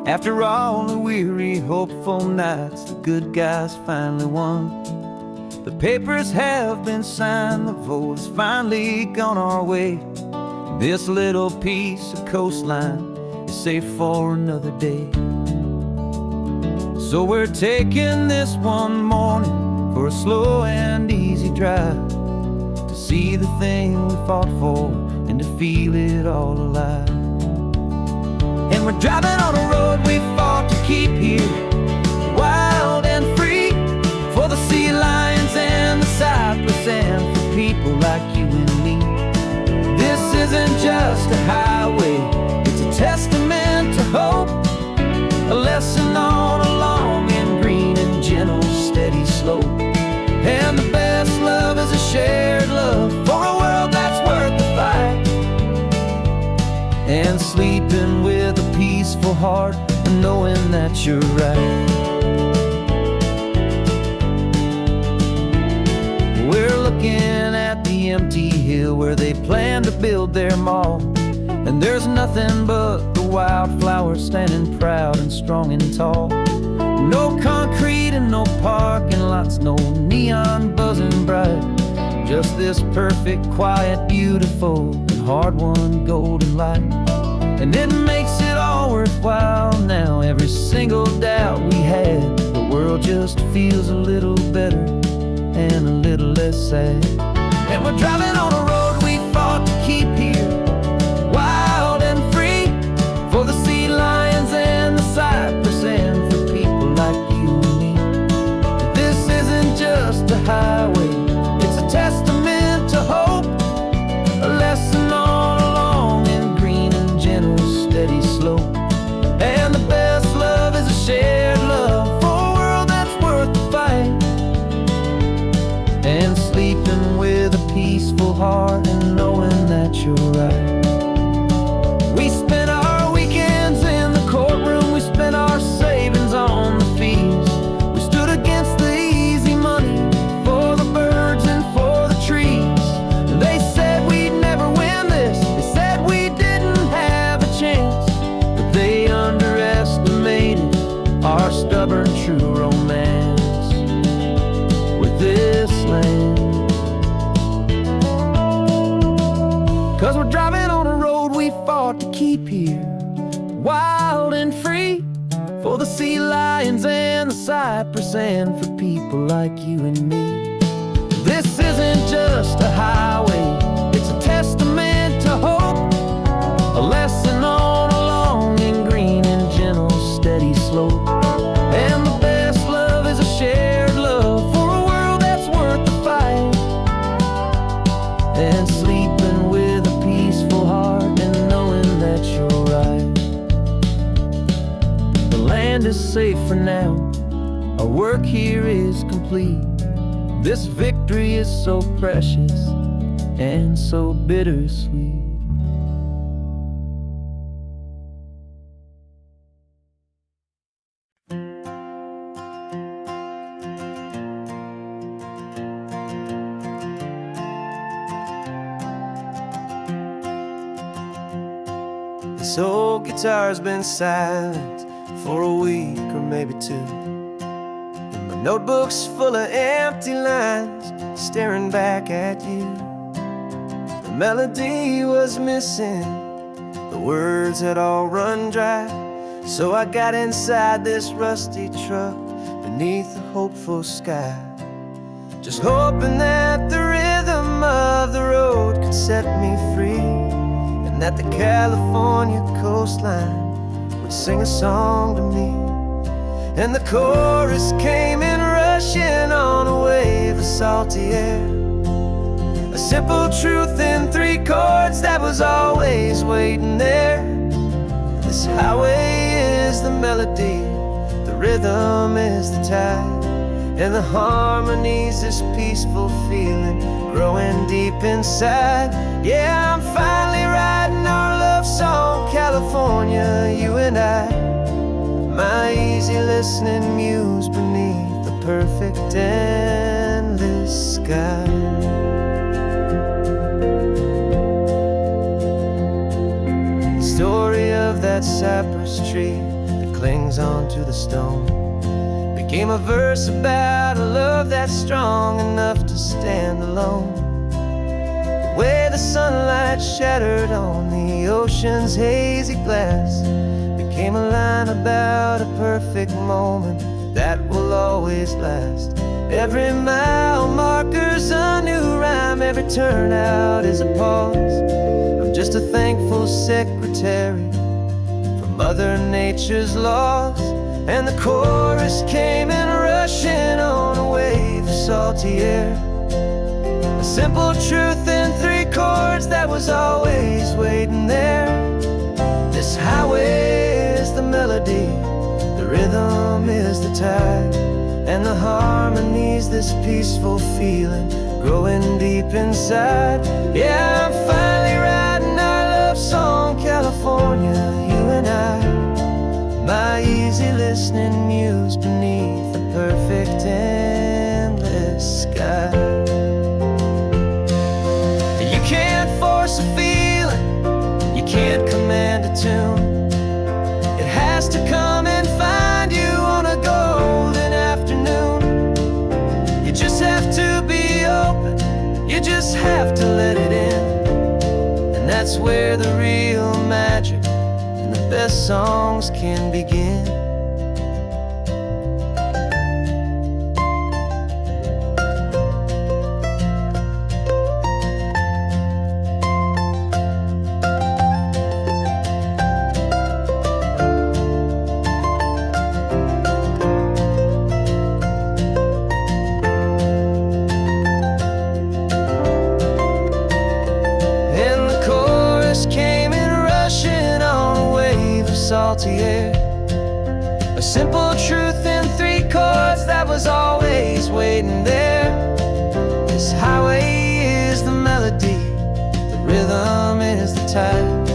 Speaker 2: After all the weary, hopeful nights, the good guys finally won. The papers have been signed, the vote has finally gone our way. This little piece of coastline is safe for another day. So we're taking this one morning for a slow and easy drive, see the thing we fought for and to feel it all alive. And we're driving on a road we fought to keep here, wild and free, for the sea lions and the cypress and for people like you and me. This isn't just a highway, it's a testament to hope, a lesson on a long and green and gentle steady slope. And the best love is a shared love for a world that's worth the fight, and sleeping with a peaceful heart and knowing that you're right. We're looking at the empty hill where they plan to build their mall, and there's nothing but the wildflowers standing proud and strong and tall. No concrete and no parking lots, no neon buzzing bright, just this perfect, quiet, beautiful, and hard-won golden light. And it makes it all worthwhile now, every single doubt we had. The world just feels a little better and a little less sad. And we're driving on a road just a highway, it's a testament to hope, a lesson on a long and green and gentle steady slope. And the best love is a shared love for a world that's worth the fight. And sleeping with a peaceful heart and knowing that you're right. We spent our weekends in the courtroom, we spent our savings on the fees. We stood against the easy money for the birds and for the trees. And they said we'd never win this, they said we didn't have a chance, but they underestimated our stubborn true romance with this land. 'Cause we're driving on a road we fought to keep here, wild and free, for the sea lions and the cypress and for people like you and me. This isn't just a highway, it's a testament to hope, a lesson on a long and green and gentle steady slope. And the best love is a shared love for a world that's worth the fight. And sleeping with a peaceful heart and knowing that you're right. The land is safe for now, our work here is complete. This victory is so precious and so bittersweet. This old guitar's been silent for a week or maybe two, and my notebook's full of empty lines staring back at you. The melody was missing, the words had all run dry, so I got inside this rusty truck beneath the hopeful sky, just hoping that the rhythm of the road could set me free, and that the California coastline would sing a song to me. And the chorus came in rushing on a wave of salty air, a simple truth in 3 chords that was always waiting there. This highway is the melody, the rhythm is the tide, and the harmony's this peaceful feeling growing deep inside. Yeah, I'm finally writing our love song, California, you and I, my easy listening muse beneath the perfect endless sky. The story of that cypress tree that clings onto the stone became a verse about a love that's strong enough to stand alone. The way the sunlight shattered on the ocean's hazy glass became a line about a perfect moment that will always last. Every mile marker's a new rhyme, every turnout is a pause. I'm just a thankful secretary for Mother Nature's laws. And the chorus came in rushing on a wave of salty air, a simple truth in 3 chords that was always waiting there. This highway is the melody, the rhythm is the tide, and the harmony's this peaceful feeling growing deep inside. Yeah, I'm finally writing our love song, California, you and I, my easy listening muse beneath the perfect endless sky. You can't force a feeling, you can't command a tune. It has to come and find you on a golden afternoon. You just have to be open, you just have to let it in, and that's where the real magic and the best songs can begin. salty air. A simple truth in 3 chords that was always waiting there. This highway is the melody, the rhythm is the tide,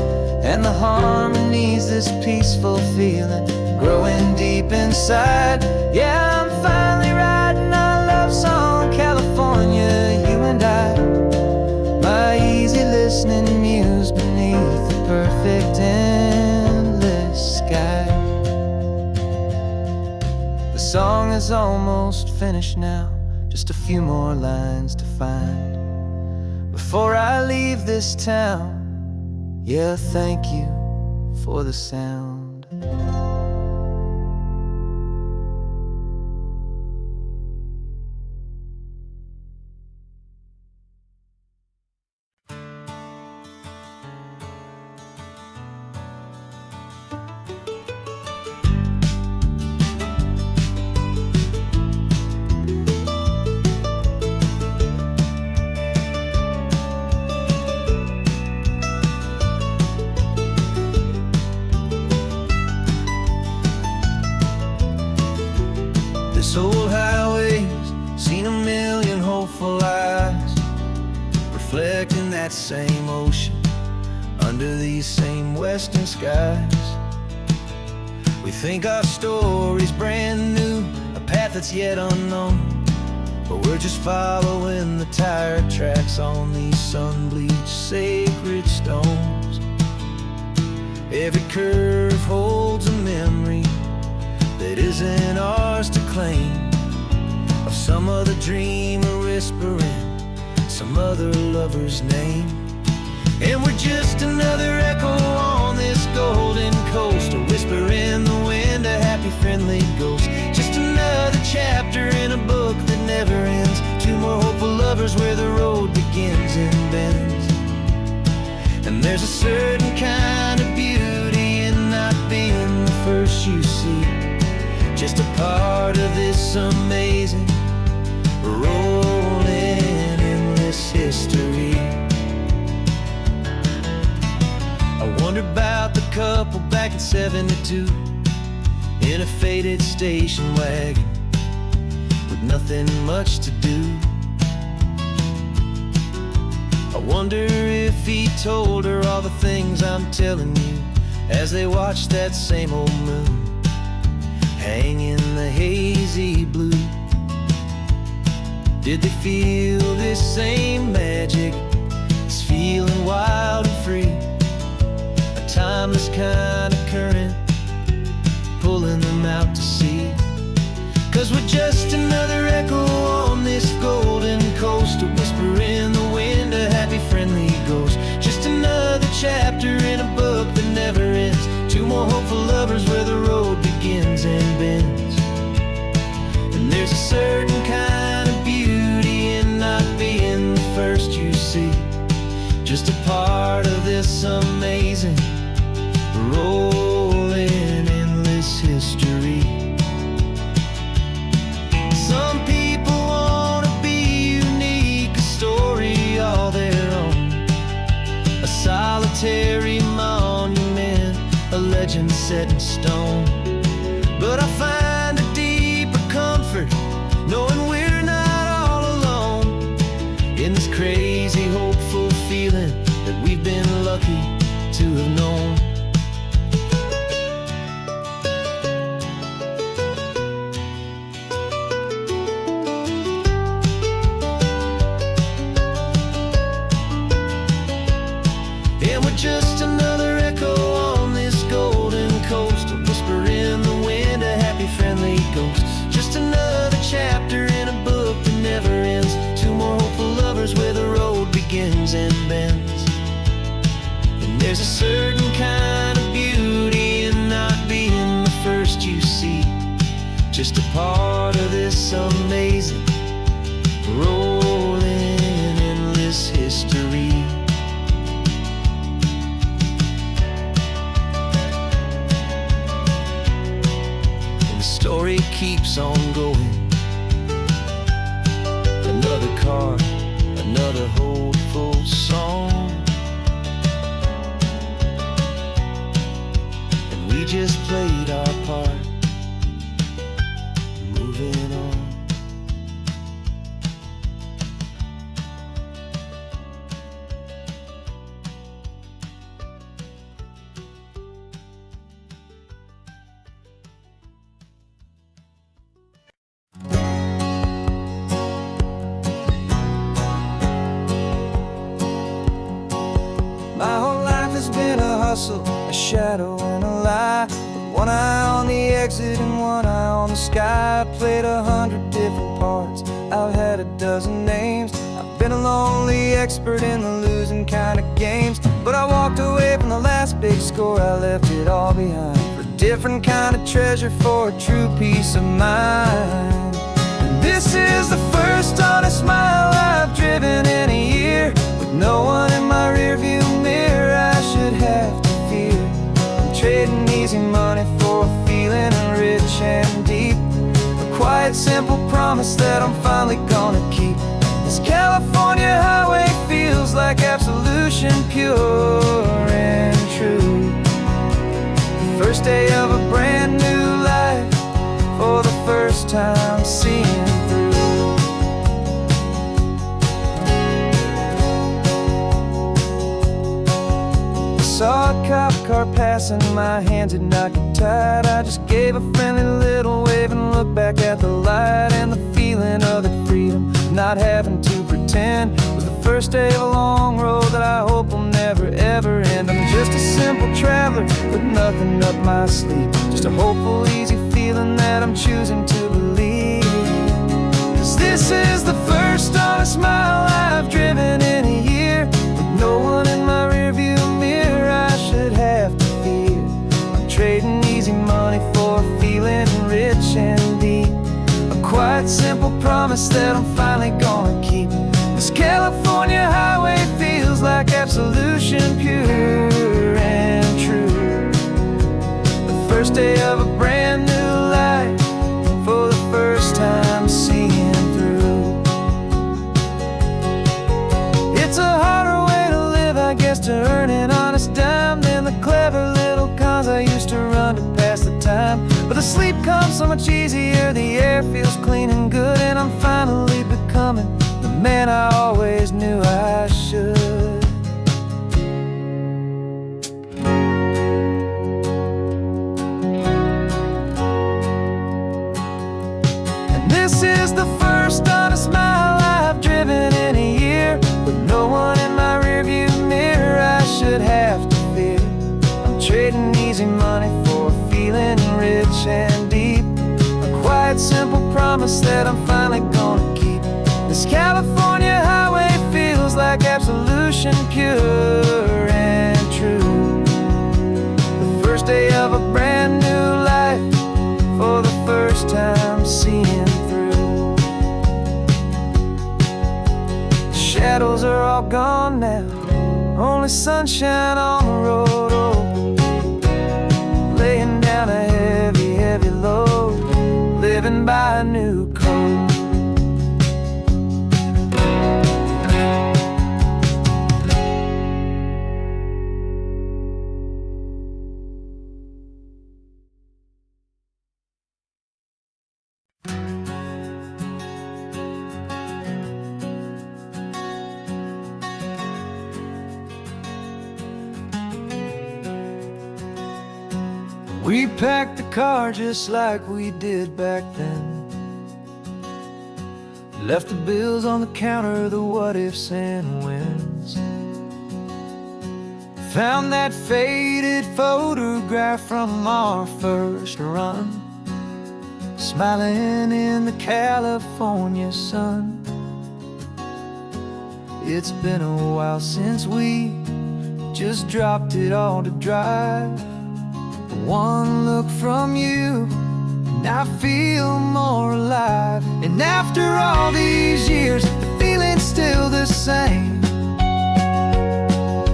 Speaker 2: and the harmony's this peaceful feeling growing deep inside. Yeah, I'm finally writing our love song, California, you and I. My easy listening muse beneath the perfect endless sky. The song is almost finished now, just a few more lines to find before I leave this town. Yeah, thank you for the sound.
Speaker 1: This old highway's seen a million hopeful eyes, reflecting that same ocean under these same western skies. We think our story's brand new, a path that's yet unknown, but we're just following the tire tracks on these sun-bleached sacred stones. Every curve holds a memory that isn't ours to claim, of some other dreamer whispering some other lover's name. And we're just another echo on this golden coast, a whisper in the wind, a happy friendly ghost. Just another chapter in a book that never ends, 2 more hopeful lovers where the road begins and bends. And there's a certain kind of beauty in not being the first you see, just a part of this amazing, rolling endless history. I wonder about the couple back in '72 in a faded station wagon with nothing much to do. I wonder if he told her all the things I'm telling you as they watched that same old moon hang in the hazy blue. Did they feel this same magic, this feeling wild and free, a timeless kind of current pulling them out to sea? 'Cause we're just another echo on this golden coast, a whisper in the wind, a happy friendly ghost. Just another chapter in a book that never ends, 2 more hopeful lovers where the road begins and bends. And there's a certain kind of beauty in not being the first you see, just a part of this amazing, rolling endless history. Some people want to be unique, a story all their own, a solitary monument, a legend set in stone. But I find a deeper comfort knowing we're not all alone in this crazy, hopeful feeling that we've been lucky to have known. And we're just another echo on this golden coast, a whisper in the wind, a happy friendly ghost. Just another chapter in a book that never ends, 2 more hopeful lovers where the road begins and bends. And there's a certain kind of beauty in not being the first you see, just a part of this amazing, rolling endless history. Story keeps on going. Another car, another hopeful song, and we just
Speaker 2: hustle, a shadow and a lie. With one eye on the exit and one eye on the sky. I played 100 different parts, I've had a dozen names. I've been a lonely expert in the losing kind of games. But I walked away from the last big score, I left it all behind for a different kind of treasure, for a true peace of mind. And this is the first honest mile I've driven in a year, with no one in my rearview mirror I should have to fear. I'm trading easy money for a feeling rich and deep, a quiet simple promise that I'm finally gonna keep. This California highway feels like absolution, pure and true. The first day of a brand new life, for the first time seeing through. I saw a cop car passing, my hands had not got tied. I just gave a friendly little wave and looked back at the light. And the feeling of the freedom, not having to pretend, was the first day of a long road that I hope will never ever end. I'm just a simple traveler with nothing up my sleeve, just a hopeful, easy feeling that I'm choosing to believe. 'Cause this is the first honest mile I've driven in a year, with no one in my rearview mirror I should have to fear. I'm trading easy money for a feeling rich and deep, a quiet simple promise that I'm finally gonna keep. This California highway feels like absolution, pure and true. The first day of a brand new life, for the first time seeing through. It's a harder way to live, I guess, to earn an honest dime than the clever little cons I used to run to pass the time. But the sleep comes so much easier, the air feels clean and good, and I'm finally becoming the man I always knew I should. And this is the first honest mile I've driven in a year, with no one in my rearview mirror I should have to fear. I'm trading easy money for a feeling rich and deep, a quiet simple promise that I'm finally gonna keep. This California highway feels like absolution, pure and true. The first day of a brand new life, for the first time seeing through. The shadows are all gone now, only sunshine on the road. Oh, laying down a heavy, heavy load, living by a new code. We packed the car just like we did back then, left the bills on the counter, the what ifs and whens. Found that faded photograph from our first run, smiling in the California sun. It's been a while since we just dropped it all to drive. One look from you and I feel more alive. And after all these years, the feeling's still the same.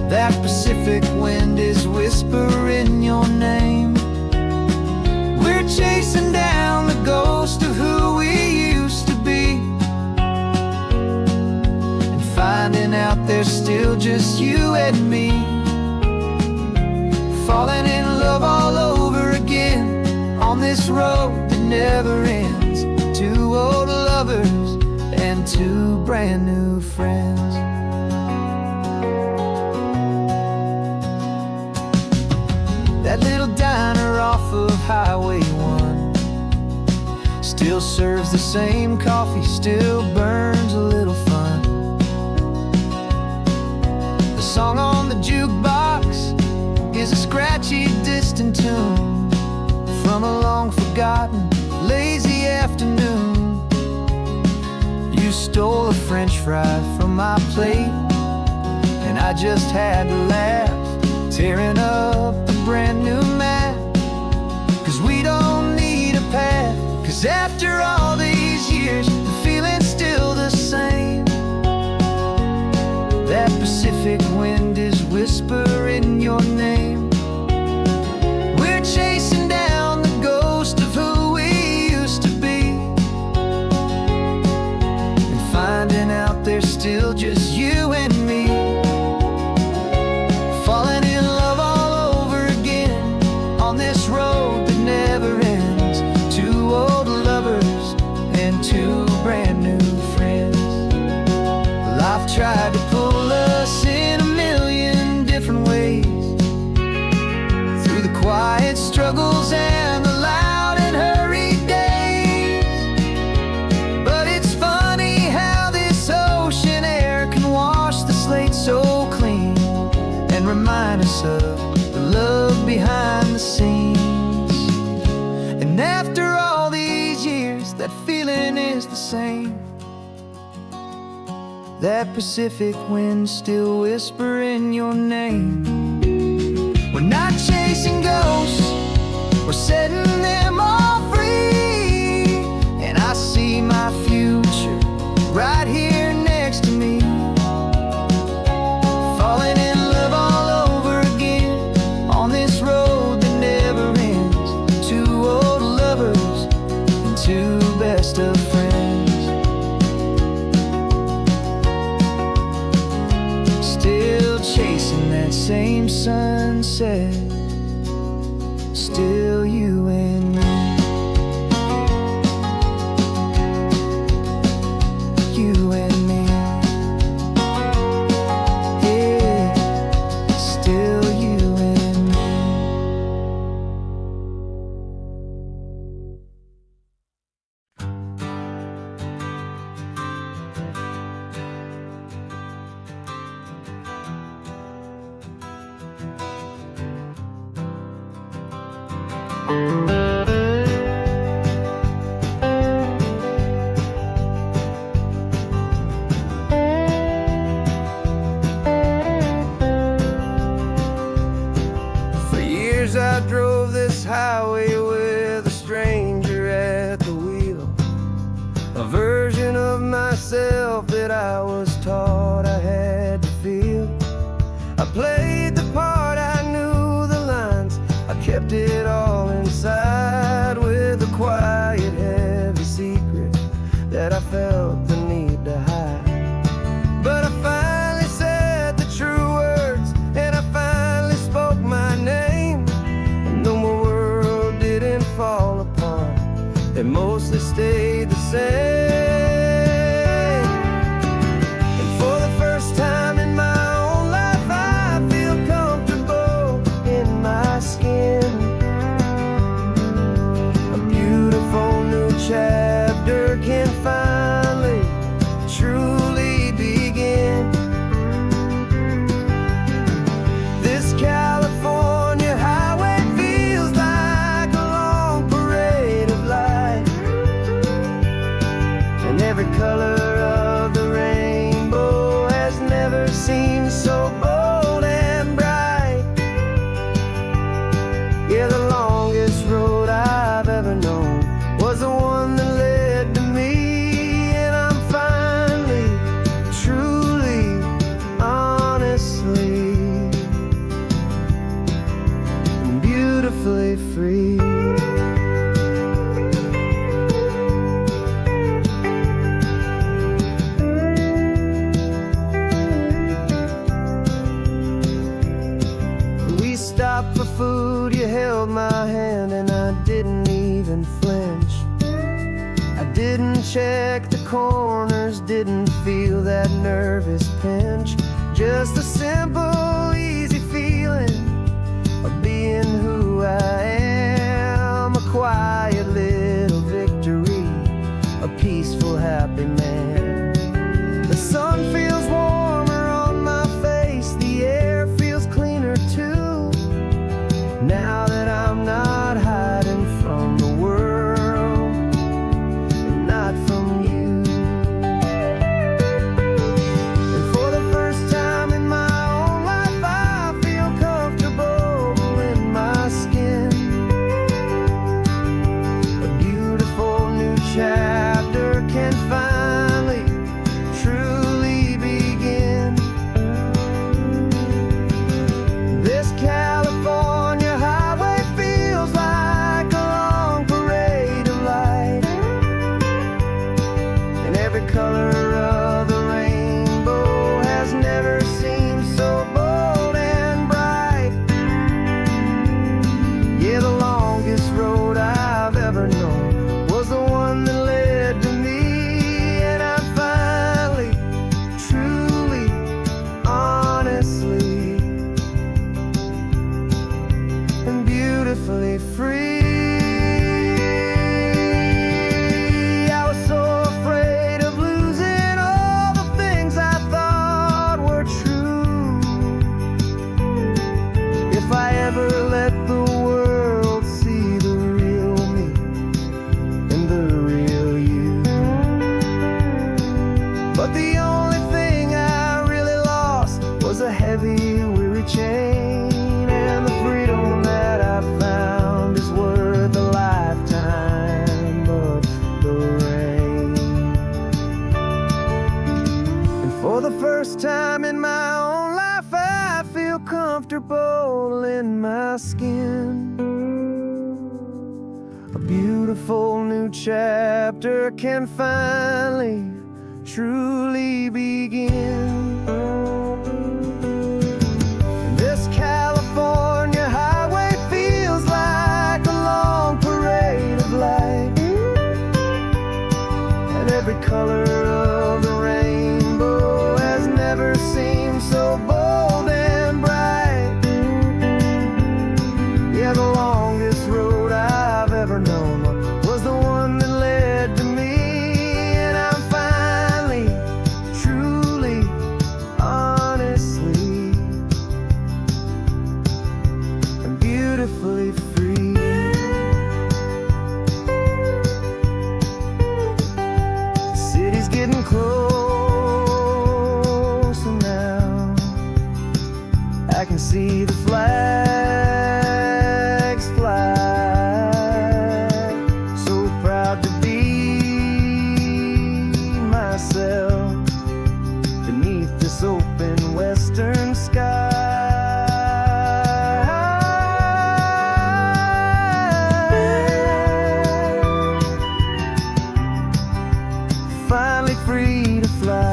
Speaker 2: That Pacific wind is whispering your name. We're chasing down the ghost of who we used to be, and finding out there's still just you and me, falling in love all over again on this road that never ends. Two old lovers and two brand new friends. That little diner off of Highway 1 still serves the same coffee, still burns a little fun. The song on the jukebox is a
Speaker 1: You stole a french fry from my plate, and I just had to laugh, tearing up the brand new map. 'Cause we don't need a path, 'cause after all these years, the feeling's still the same. That Pacific wind is whispering your name. We're chasing down the ghost of who we used to be, and finding out there's still just you and me. Falling in love all over again on this road that never ends. Two old lovers and two brand new friends. Life tried to pull us in a million different ways, through the quiet struggles and the loud and hurried days. But it's funny how this ocean air can wash the slate so clean, and remind us of the love behind the scenes. And after all these years, that feeling is the same. That Pacific wind still whispering your name. We're not chasing ghosts, we're setting them all free. And I see my future right here next to me. Falling in love all over again on this road that never ends. Two old lovers and two best of friends. Still chasing that same sunset, still you and me. You and me. Yeah, still you and me.
Speaker 2: For years I drove this highway with a stranger at the wheel, a version of myself that I was taught I had to feel. I played the part, I knew the lines, I kept it all inside, with a quiet, heavy secret that I felt the need to hide. But I finally said the true words, and I finally spoke my name. And though my world didn't fall apart, it mostly stayed the same. And for the first time in my own life, I feel comfortable in my skin. A beautiful new chapter can finally truly begin. This California highway feels like a long parade of light, and every color of the rainbow has never seemed so bold and bright. Yeah, the longest road I've ever known was the one that led to me, and I'm finally, truly, honestly, beautifully free. We stopped for food, you held my hand, and I didn't even flinch. I didn't check the corners, didn't feel that nervous pinch. Just a simple, easy feeling of being who I am. A quiet little victory, a peaceful, happy man. The sun feels warmer on my face, the air feels cleaner too, now that I'm not hiding from the world, and not from you. But the only thing I really lost was a heavy, weary chain. And the freedom that I found is worth a lifetime of the rain. And for the first time in my own life, I feel comfortable in my skin. A beautiful new chapter can finally truly begin. This California highway feels like a long parade of light, and every color of the rainbow has never seemed so bold and bright. Yeah, the longest road I've ever known was the one that led to me. And I'm finally, truly, honestly, and beautifully free. The city's getting closer now. I can see the flags fly. So proud to be myself beneath this open western sky. Finally free to fly.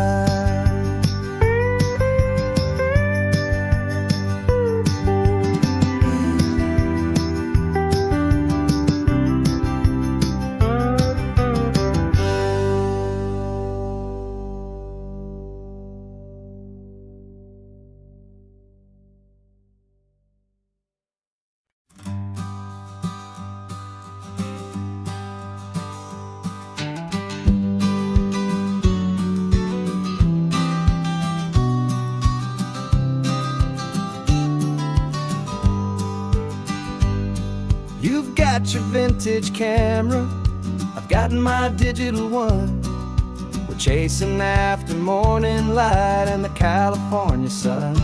Speaker 2: You've got your vintage camera, I've got my digital one. We're chasing after morning light and the California sun.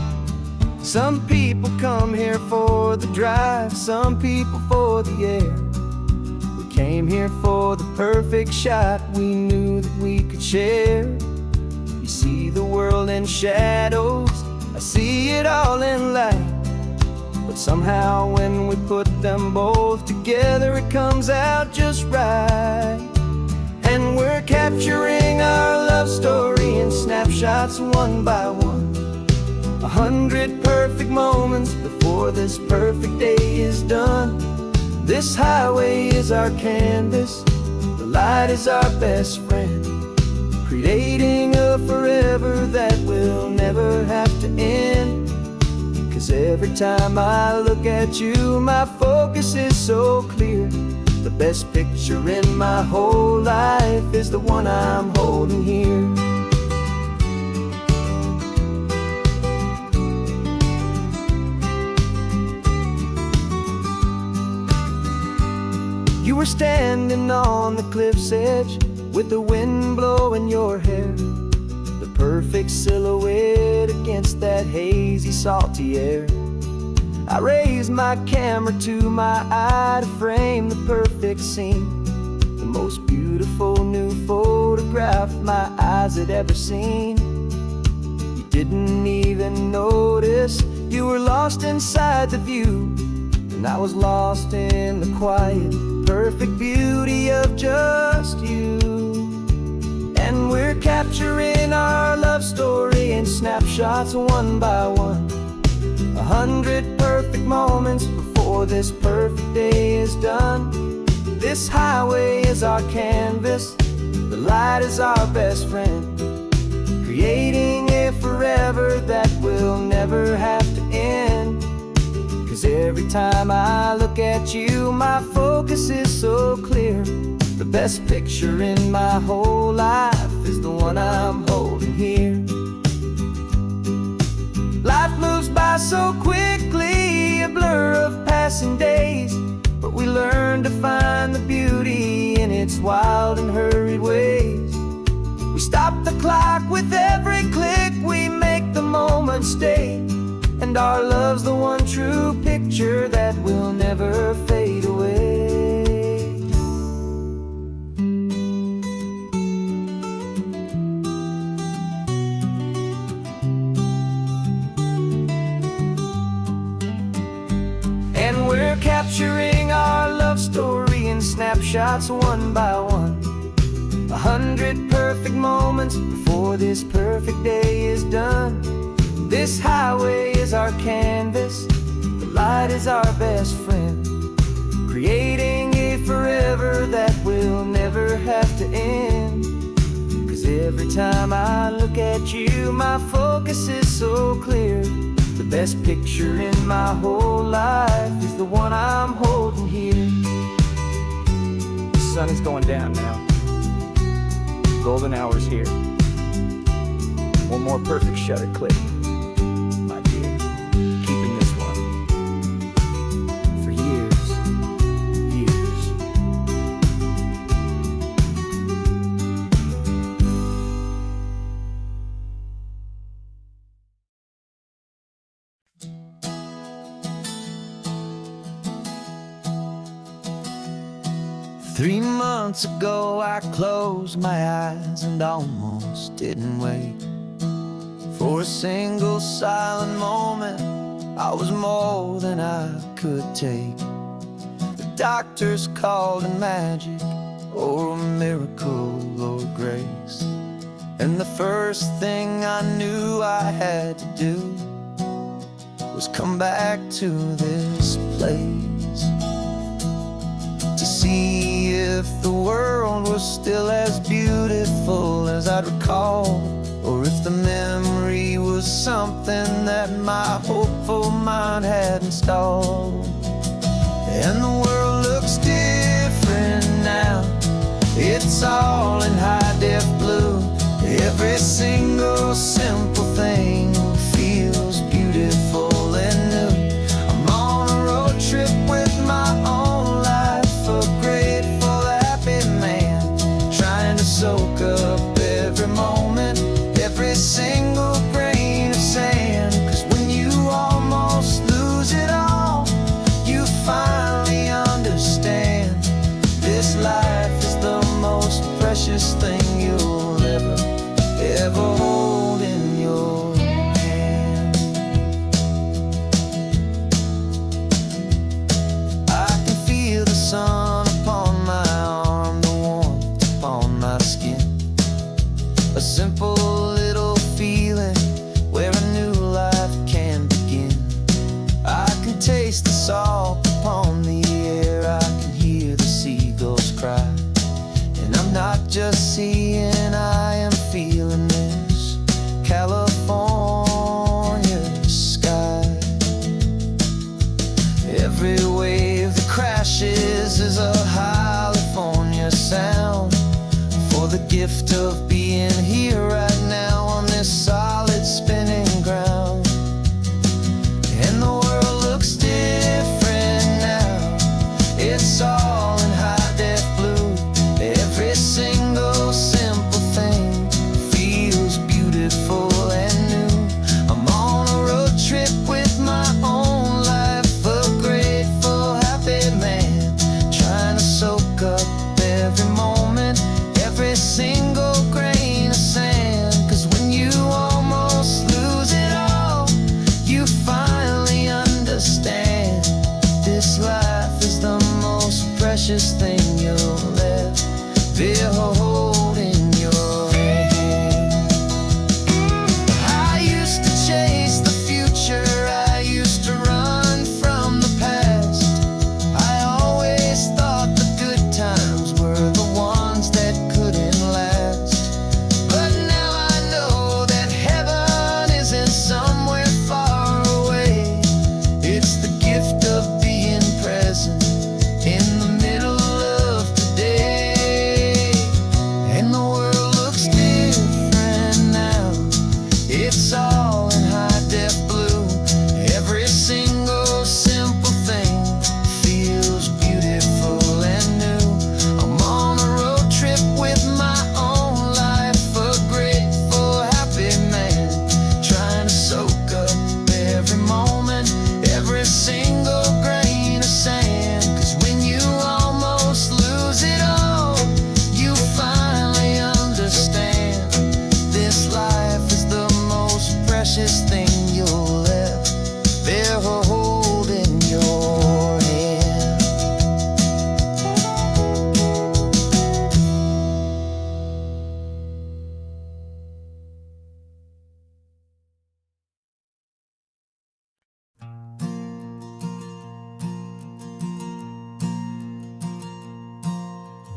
Speaker 2: Some people come here for the drive, some people for the air. We came here for the perfect shot we knew that we could share. You see the world in shadows, I see it all in light. But somehow when we put them both together, it comes out just right. And we're capturing our love story in snapshots one by one. 100 perfect moments before this perfect day is done. This highway is our canvas, the light is our best friend, creating a forever that will never have to end. 'Cause every time I look at you, my focus is so clear. The best picture in my whole life is the one I'm holding here. You were standing on the cliff's edge with the wind blowing your hair, the perfect silhouette against that hazy, salty air. I raised my camera to my eye to frame the perfect scene, the most beautiful new photograph my eyes had ever seen. You didn't even notice you were lost inside the view, and I was lost in the quiet, perfect beauty of just you. And we're capturing our love story in snapshots one by one. 100 perfect moments before this perfect day is done. This highway is our canvas, the light is our best friend, creating a forever that will never have to end. 'Cause every time I look at you, my focus is so clear. The best picture in my whole life is the one I'm holding here. Life moves by so quickly, a blur of passing days, but we learn to find the beauty in its wild and hurried ways. We stop the clock with every click. We make the moment stay, and our love's the one true picture that will never fade away. And we're capturing our love story in snapshots one by one. 100 perfect moments before this perfect day is done. This highway is our canvas, the light is our best friend, creating a forever that will never have to end. 'Cause every time I look at you, my focus is so clear. The best picture in my whole life is the one I'm holding here. The sun is going down now. Golden hour's here. One more perfect shutter click, my dear. Keeping this one for years, years. Three months ago I closed my eyes and almost didn't wake. For a single silent moment, I was more than I could take. The doctors called it magic, or a miracle, or grace. And the first thing I knew I had to do was come back to this place, to see if the world was still as beautiful as I'd recall, or if the memory was something that my hopeful mind had installed. And the world looks different now, it's all in high-def blue. Every single simple thing feels beautiful and new. I'm on a road trip with my own life, a grateful, happy man, trying to soak up every moment, every single grain of sand. 'Cause when you almost lose it all, you finally understand this life is the most precious thing you'll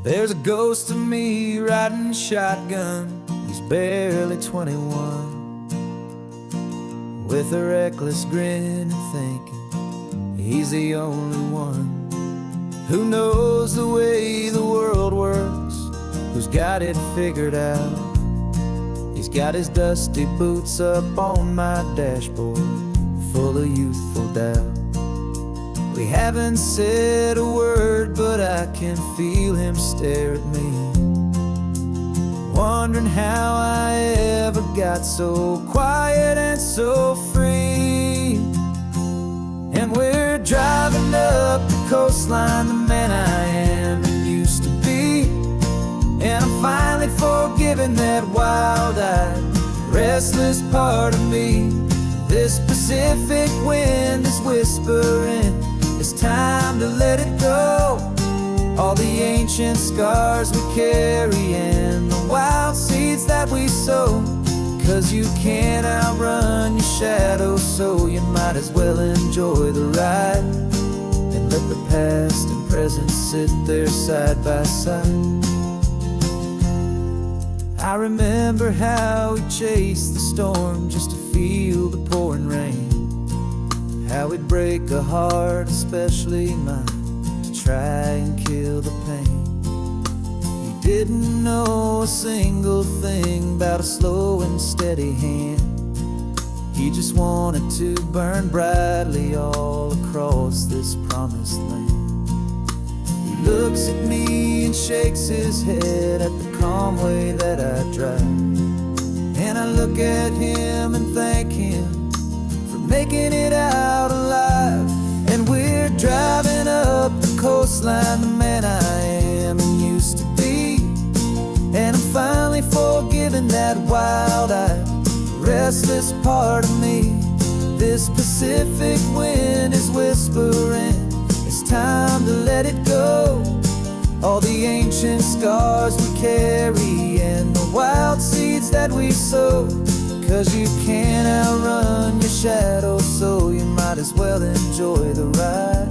Speaker 2: There's a ghost of me riding shotgun. He's barely 21, with a reckless grin and thinking he's the only one who knows the way the world works, who's got it figured out. He's got his dusty boots up on my dashboard, full of youthful doubt. We haven't said a word, but I can feel him stare at me, wondering how I ever got so quiet and so free. And we're driving up the coastline, the man I am and used to be. And I'm finally forgiving that wild-eyed, restless part of me. This Pacific wind is whispering, it's time to let it go. All the ancient scars we carry and the wild seeds that we sow. 'Cause you can't outrun your shadow, so you might as well enjoy the ride and let the past and present sit there side by side. I remember how we chased the storm just to feel the pouring rain, how we'd break a heart, especially mine, to try and kill the pain. He didn't know a single thing about a slow and steady hand. He just wanted to burn brightly all across this promised land. He looks at me and shakes his head at the calm way that I drive, and I look at him and thank him for making it out alive. And we're driving up the coastline, the man I am and used to be. And I'm finally forgiving that wild-eyed, restless part of me. This Pacific wind is whispering, it's time to let it go. All the ancient scars we carry and the wild seeds that we sow. 'Cause you can't outrun your shadow, so you might as well enjoy the ride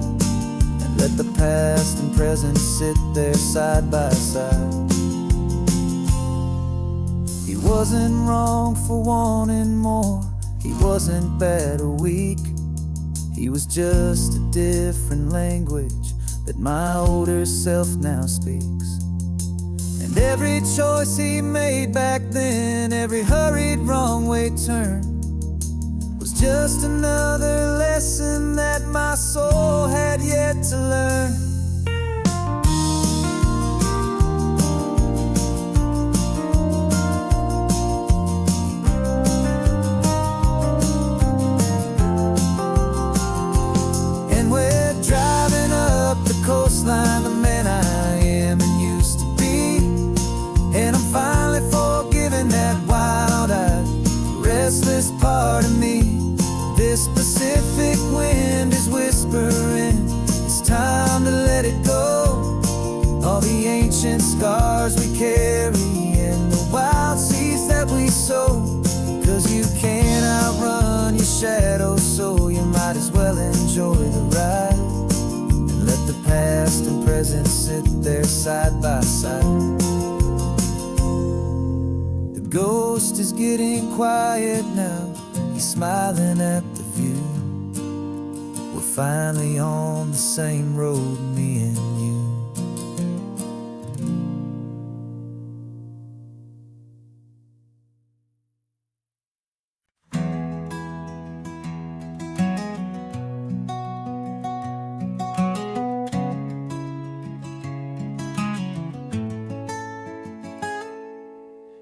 Speaker 2: and let the past and present sit there side by side. He wasn't wrong for wanting more, he wasn't bad or weak. He was just a different language that my older self now speaks. And every choice he made back then, every hurried wrong way turn, was just another lesson that my soul had yet to learn. And we're driving up the coastline, the man I am and used to be. And I'm finally forgiving that wild-eyed, restless part of me. This Pacific wind is whispering, it's time to let it go. All the ancient scars we carry and the wild seeds that we sow. 'Cause you can't outrun your shadow, so you might as well enjoy the ride and let the past and present sit there side by side. The ghost is getting quiet now, he's smiling at the view. We're finally on the same road, me and you.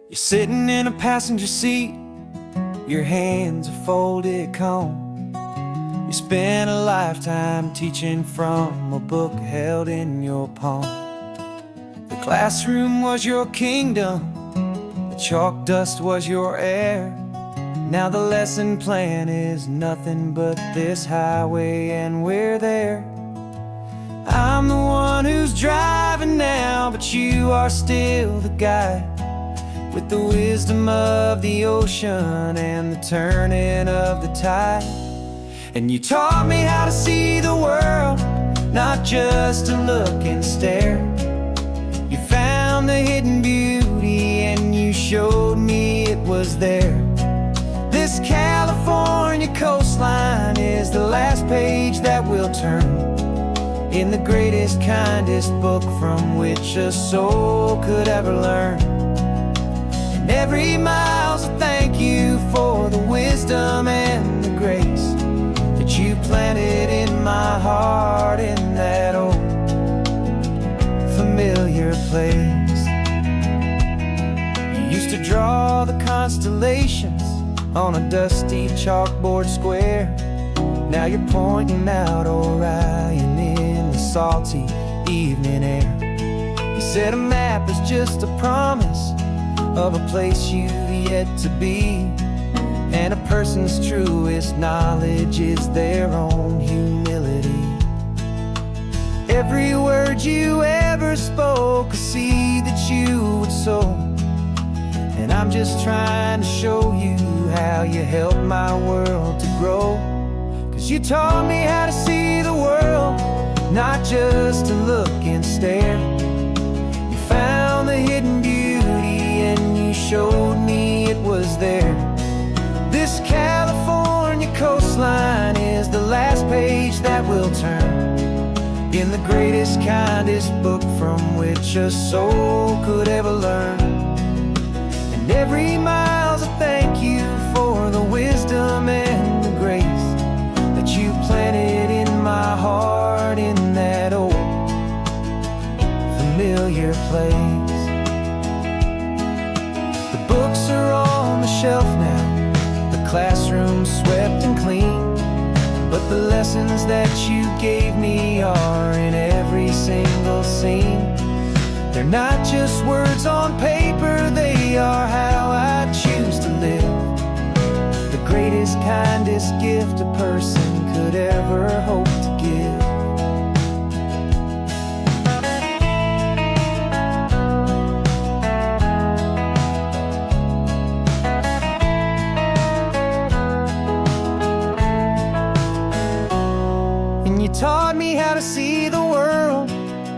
Speaker 2: You're sitting in a passenger seat, your hands are folded calm. You spent a lifetime teaching from a book held in your palm. The classroom was your kingdom, the chalk dust was your air. Now the lesson plan is nothing but this highway and we're there. I'm the one who's driving now, but you are still the guide, with the wisdom of the ocean and the turning of the tide. And you taught me how to see the world, not just to look and stare. You the hidden beauty and you showed me it was there. This California coastline is the last page that we'll turn in the greatest, kindest book from which a soul could ever learn. And every mile's a thank you for the wisdom and the grace that you planted in my heart in that old familiar place. You used to draw the constellations on a dusty chalkboard square. Now you're pointing out Orion in the salty evening air. You said a map is just a promise of a place you've yet to be, and a person's truest knowledge is their own humility. Every word you ever spoke, a seed that you would sow, and I'm just trying to show you how you helped my world to grow. 'Cause you taught me how to see the world, not just to look and stare. You found the hidden beauty and you showed me it was there. This California coastline is the last page that we'll turn in the greatest, kindest book from which a soul could ever learn. And every mile's a thank you for the wisdom and the grace that you planted in my heart in that old familiar place. The books are on the shelf now, the classroom swept and clean, but the lessons that you gave me are in every single scene. They're not just words on paper, they are how I choose to live. The greatest, kindest gift a person could ever hope to give. And you taught me how to see the world,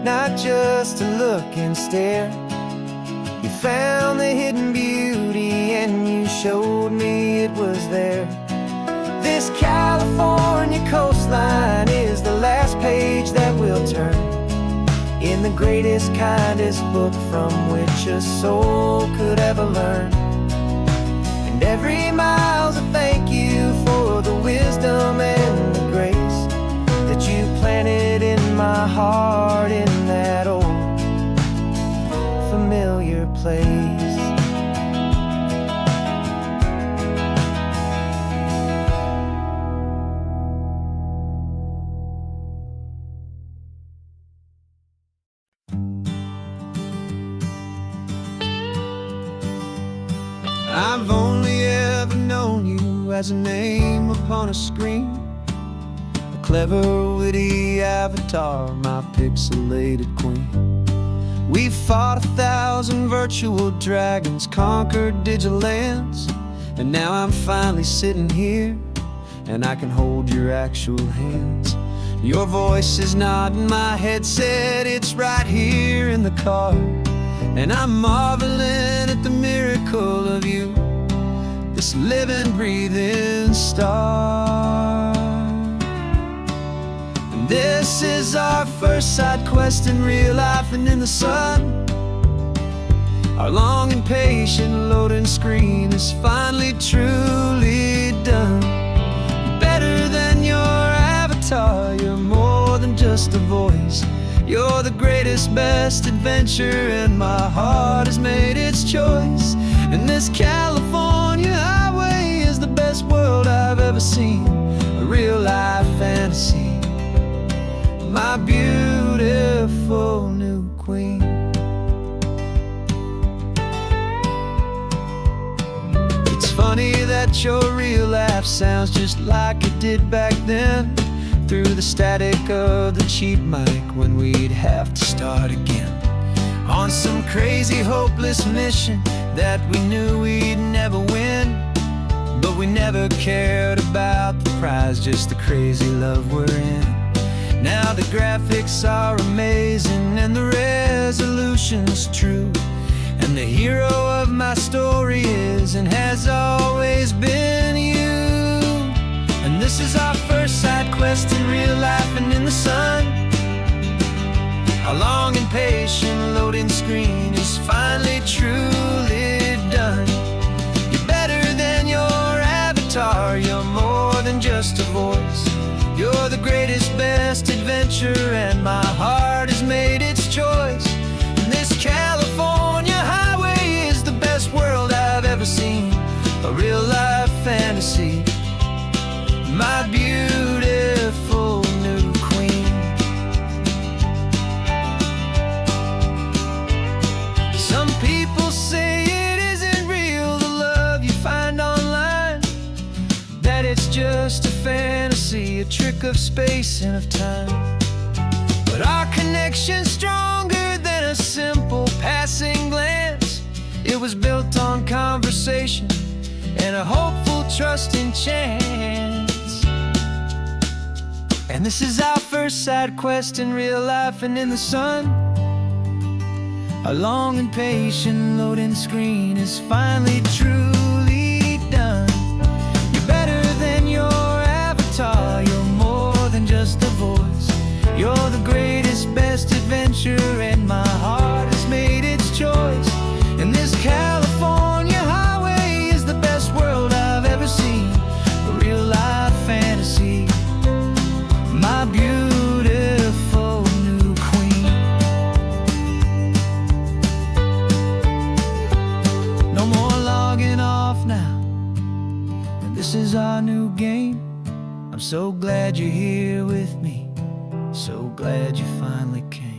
Speaker 2: not just to look and stare. You found the hidden beauty and you showed me it was there. This California coastline is the last page that we'll turn in the greatest, kindest book from which a soul could ever learn. And every mile's a thank you for the wisdom and the grace that you planted in my heart in that old familiar place.
Speaker 1: I've only ever known you as a name upon a screen, a clever, witty avatar, my pixelated queen. We fought 1,000 virtual dragons, conquered digital lands, and now I'm finally sitting here, and I can hold your actual hands. Your voice is not in my headset, it's right here in the car, and I'm marveling at the miracle of you, this living, breathing star. And this is our first side quest in real life and in the sun. Our long and patient loading screen is finally truly done. You're better than your avatar, you're more than just a voice. You're the greatest, best adventure, and my heart has made its choice. And this California highway is the best world I've ever seen, a real life fantasy, my beautiful new queen. It's funny that your real life sounds just like it did back then, through the static of the cheap mic when we'd have to start again on some crazy, hopeless mission that we knew we'd never win. But we never cared about the prize, just the crazy love we're in. Now the graphics are amazing and the resolution's true, and the hero of my story is and has always been you. And this is our first side quest in real life and in the sun. Our long and patient loading screen is finally truly done. You're better than your avatar, you're more than just a voice. You're the greatest, best adventure, and my heart has made its choice. And this California highway is the best world I've ever seen, a real-life fantasy, my beautiful new queen. Some people say it isn't real, the love you find online, that it's just a fantasy, a trick of space and of time. But our connection's stronger than a simple passing glance. It was built on conversation and a hopeful, trusting chance. And this is our first side quest in real life and in the sun. Our long and patient loading screen is finally truly done. You're better than your avatar, you're more than just a voice. You're the greatest, best adventure, and my heart has made its choice. And this California highway is the best world I've ever seen, a real-life fantasy, my beautiful new queen. No more logging off now, and this is our new game. I'm so glad you're here with me, so glad you finally came.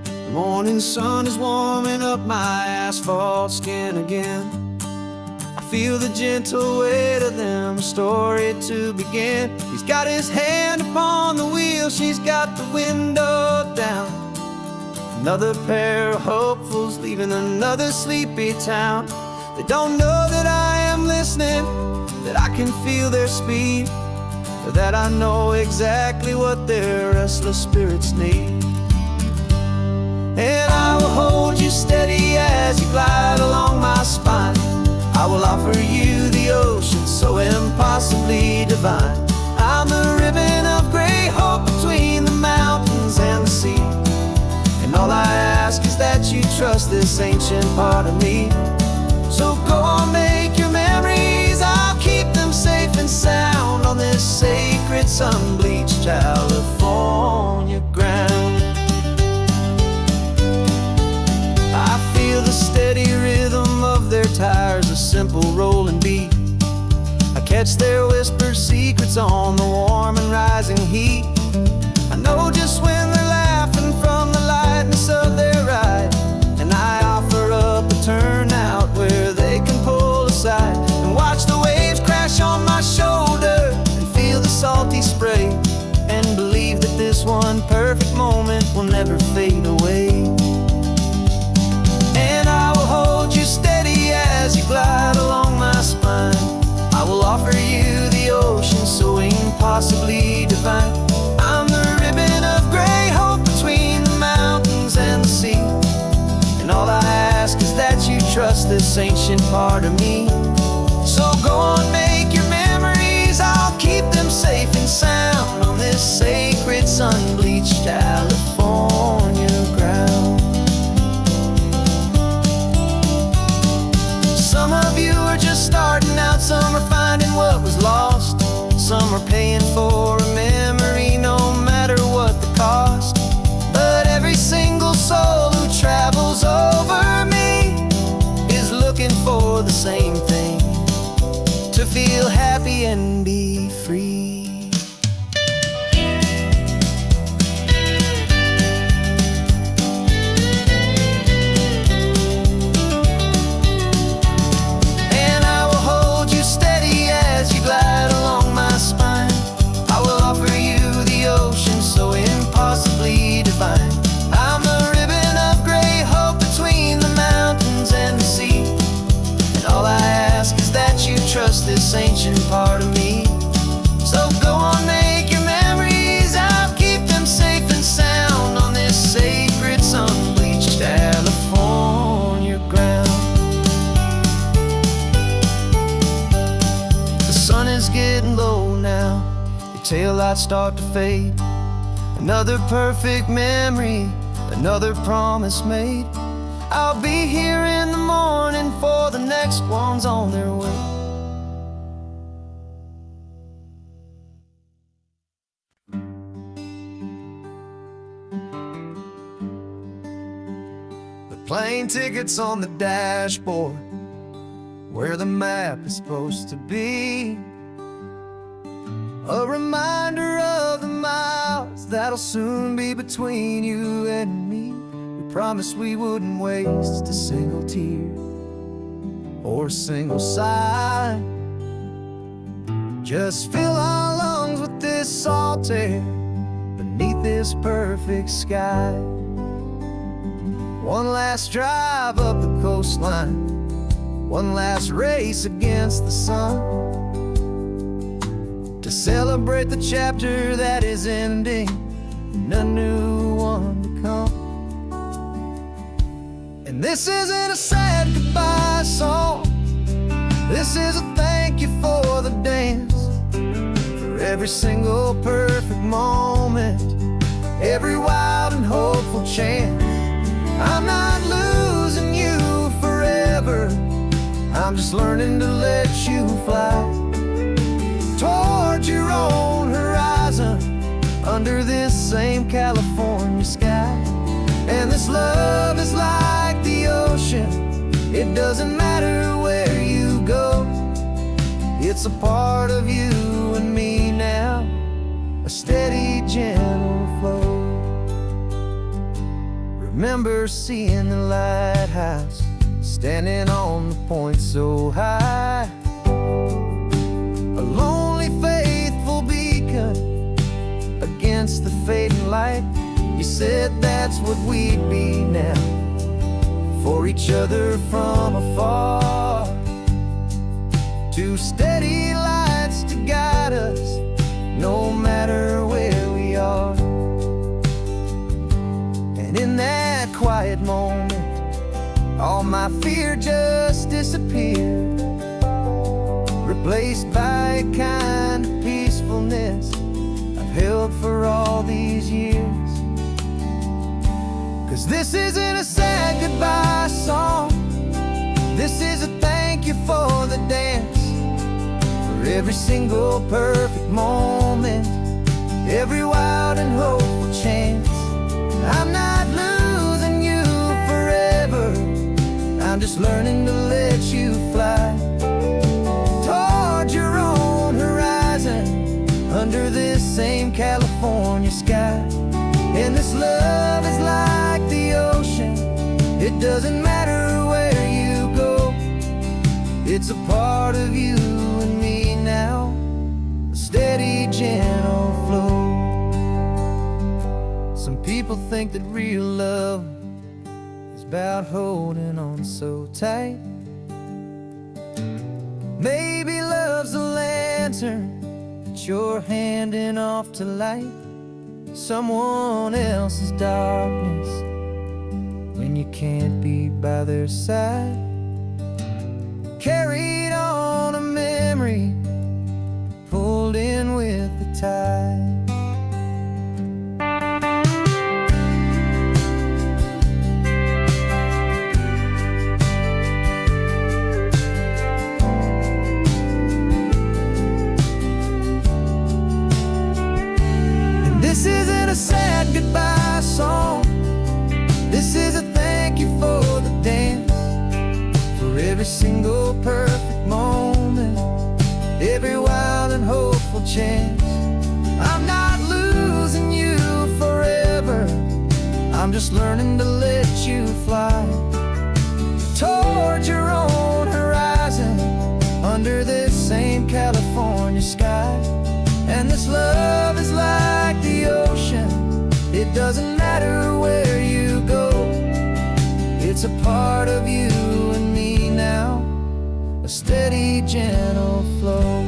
Speaker 2: The morning sun is warming up my asphalt skin again. I feel the gentle weight of them, a story to begin. He's got his hand upon the wheel, she's got the window down. Another pair of hopefuls leaving another sleepy town. They don't know that I am listening, that I can feel their speed, or that I know exactly what their restless spirits need. And I will hold you steady as you glide along my spine. I will offer you the ocean so impossibly divine. I'm the ribbon of gray hope between the mountains and the sea. And all I ask is that you trust this ancient part of me. So go on, make your memories, I'll keep them safe and sound on this sacred sun-bleached California ground. I feel the steady rhythm of their tires, a simple rolling beat. I catch their whispered secrets on the warm and rising heat. I know just when they're laughing from the lightness of their ride, and I offer up a turnout where they can pull aside and watch the waves crash on my shoulder and feel the salty spray, and believe that this one perfect moment will never fade away. And I will hold you steady as you glide along my spine. I will offer you the ocean so impossibly divine. I'm the ribbon of gray hope between the mountains and the sea. And all I ask is that you trust this ancient part of me. So go on, make your memories, I'll keep them safe and sound on this sacred sun-bleached California ground. Some of you are just starting out, some are finding what was lost, some are paying for a memory no matter what the cost. But every single soul who travels over me is looking for the same thing, to feel happy and be free.
Speaker 1: lights start to fade. Another perfect memory, another promise made. I'll be here in the morning for the next ones on their way. The plane tickets on the dashboard, where the map is supposed to be. A reminder of the miles that'll soon be between you and me. We promised we wouldn't waste a single tear or a single sigh. Just fill our lungs with this salt air beneath this perfect sky. One last drive up the coastline, one last race against the sun, to celebrate the chapter that is ending and a new one to come. And this isn't a sad goodbye song, this is a thank you for the dance, for every single perfect moment, every wild and hopeful chance. I'm not losing you forever, I'm just learning to let you fly towards your own horizon, under this same California sky. And this love is like the ocean, it doesn't matter where you go, it's a part of you and me now, a steady, gentle flow. Remember seeing the lighthouse, standing on the point so high, a lonely, faithful beacon against the fading light. You said that's what we'd be now, for each other from afar. Two steady lights to guide us, no matter where we are. And in that quiet moment, all my fear just disappeared, replaced by a kind of peacefulness I've held for all these years. 'Cause this isn't a sad goodbye song, this is a thank you for the dance, for every single perfect moment, every wild and hopeful chance. I'm not losing you forever, I'm just learning to let you fly towards your own horizon, under this same California sky. And this love is like the ocean, it doesn't matter where you go, it's a part of you and me now, a steady, gentle flow. Some people think that real love is about holding on so tight. Maybe love's a lantern that you're handing off to light someone else's darkness when you can't be by their side. Carried on a memory, pulled in with the tide. This isn't a sad goodbye song, this is a thank you for the dance, for every single perfect moment, every wild and hopeful chance. I'm not losing you forever, I'm just learning to let you fly towards your own horizon, under this same California sky. And this love is like the ocean, it doesn't matter where you go, it's a part of you and me now, a steady, gentle flow.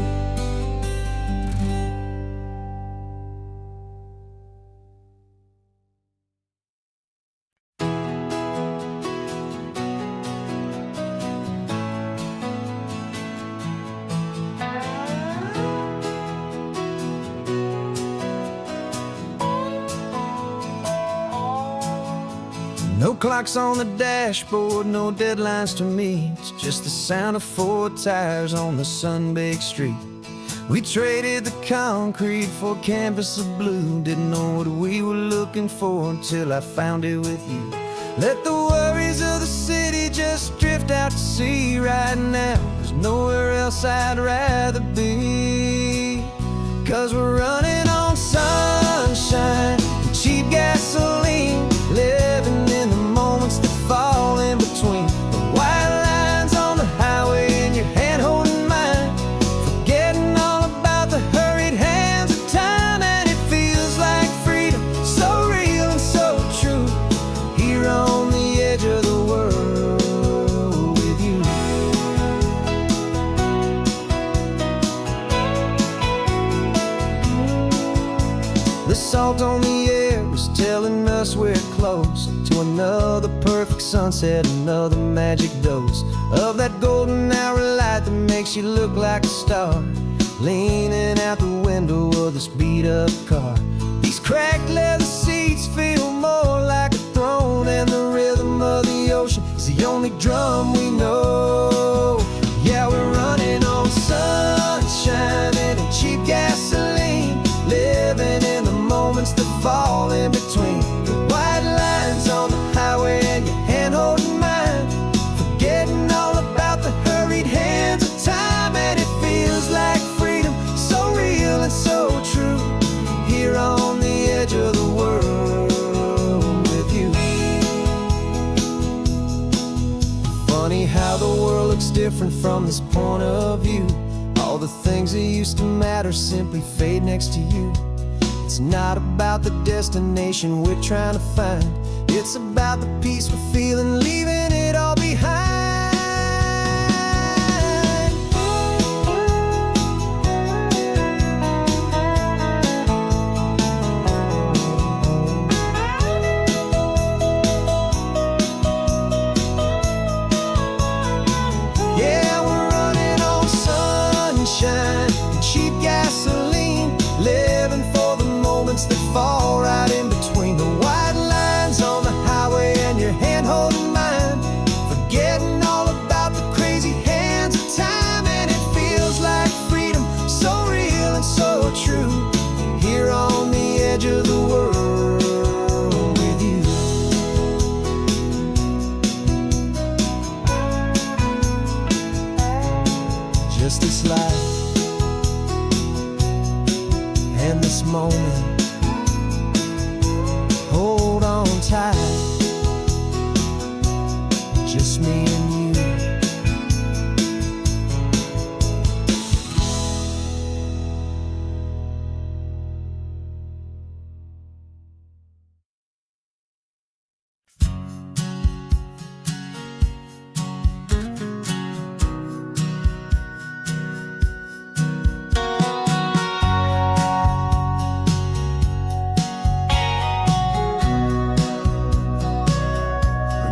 Speaker 2: No clocks on the dashboard, no deadlines to meet. It's just the sound of 4 tires on the sun-baked street. We traded the concrete for a canvas of blue. Didn't know what we were looking for until I found it with you. Let the worries of the city just drift out to sea right now. There's nowhere else I'd rather be. 'Cause we're running on sunshine and cheap gasoline, living in the moments that fall in between. The white lines on the highway and your hand holding mine, forgetting all about the hurried hands of time. And it feels like freedom, so real and so true, here on the edge of the world with you. The salt on the air was telling us we're close to another perfect sunset, another magic dose of that golden hour light that makes you look like a star, leaning out the window of this beat-up car. These cracked leather seats feel more like a throne, and the rhythm of the ocean is the only drum we know. Yeah, we're running on sunshine and cheap gasoline, living in the moments that fall in between. The white lines on the highway and your hand holding mine, forgetting all about the hurried hands of time. And it feels like freedom, so real and so true, here on the edge of the world with you. Funny how the world looks different from this point of view. All the things that used to matter simply fade next to you. It's not about the destination we're trying to find, it's about the peace we're feeling, leaving it all behind. Yeah, we're running on sunshine and cheap gasoline, living for the moments that fall right in between. The white lines on the highway and your hand holding mine, forgetting all about the crazy hands of time. And it feels like freedom, so real and so true, here on the edge of the world with you. Just this life and this moment, hold on tight, just me and you.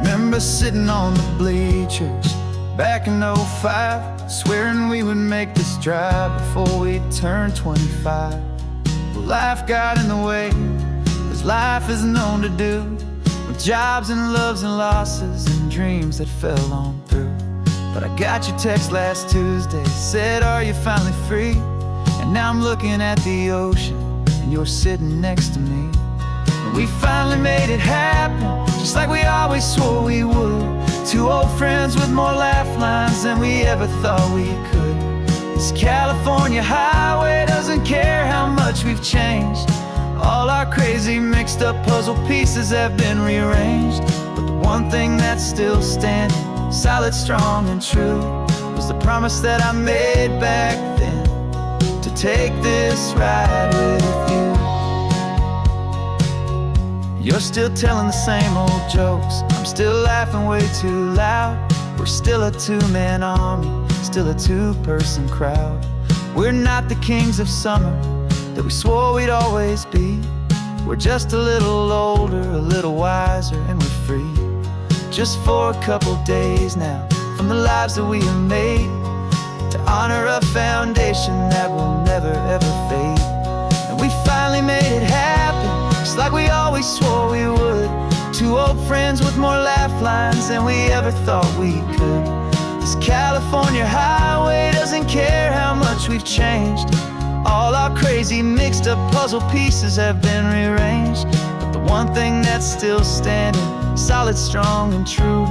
Speaker 1: Remember sitting on the bleachers back in '05, swearing we would make this drive before we turned 25. But life got in the way, as life is known to do, with jobs and loves and losses and dreams that fell on through. But I got your text last Tuesday, said, are you finally free? And now I'm looking at the ocean and you're sitting next to me. And we finally made it happen, just like we always swore we would. 2 old friends with more laugh lines than we ever thought we could. This California highway doesn't care how much we've changed. All our crazy mixed up puzzle pieces have been rearranged. But the one thing that's still standing, solid, strong and true, was the promise that I made back then, to take this ride with you. You're still telling the same old jokes, I'm still laughing way too loud. We're still a 2-man army, still a 2-person crowd. We're not the kings of summer that we swore we'd always be. We're just a little older, a little wiser, and we're free. Just for a couple days now, from the lives that we have made, to honor a foundation that will never ever fade. And we finally made it happen, just like we always swore we would. Two old friends with more laugh lines than we ever thought we could. This California highway doesn't care how much we've changed. All our crazy mixed up puzzle pieces have been rearranged. But the one thing that's still standing, solid, strong, and true,